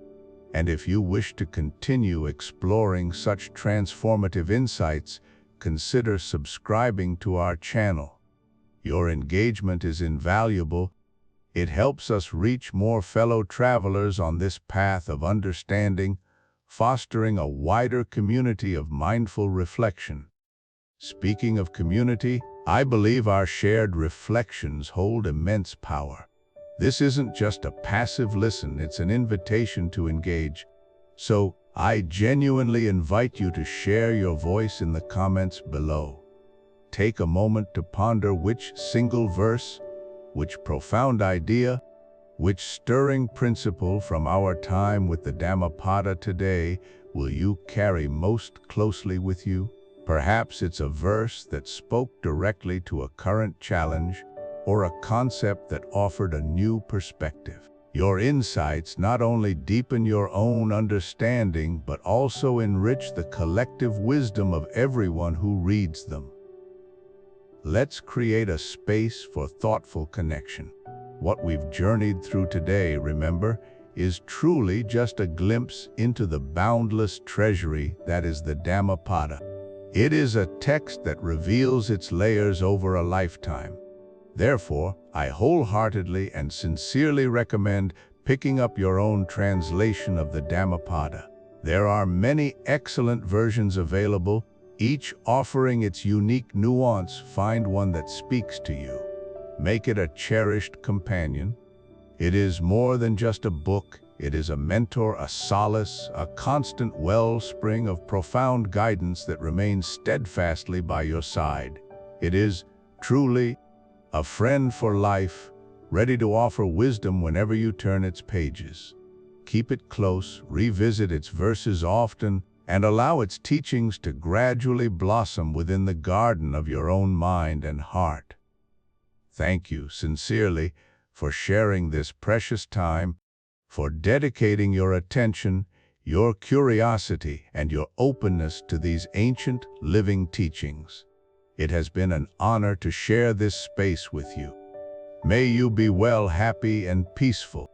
And if you wish to continue exploring such transformative insights, consider subscribing to our channel. Your engagement is invaluable. It helps us reach more fellow travelers on this path of understanding, fostering a wider community of mindful reflection. Speaking of community, I believe our shared reflections hold immense power. This isn't just a passive listen, it's an invitation to engage. So, I genuinely invite you to share your voice in the comments below. Take a moment to ponder which single verse, which profound idea, which stirring principle from our time with the Dhammapada today will you carry most closely with you? Perhaps it's a verse that spoke directly to a current challenge, or a concept that offered a new perspective. Your insights not only deepen your own understanding, but also enrich the collective wisdom of everyone who reads them. Let's create a space for thoughtful connection. What we've journeyed through today, remember, is truly just a glimpse into the boundless treasury that is the Dhammapada. It is a text that reveals its layers over a lifetime. Therefore, I wholeheartedly and sincerely recommend picking up your own translation of the Dhammapada. There are many excellent versions available, each offering its unique nuance. Find one that speaks to you. Make it a cherished companion. It is more than just a book. It is a mentor, a solace, a constant wellspring of profound guidance that remains steadfastly by your side. It is truly a friend for life, ready to offer wisdom whenever you turn its pages. Keep it close, revisit its verses often, and allow its teachings to gradually blossom within the garden of your own mind and heart. Thank you sincerely for sharing this precious time, for dedicating your attention, your curiosity, and your openness to these ancient, living teachings. It has been an honor to share this space with you. May you be well, happy, and peaceful.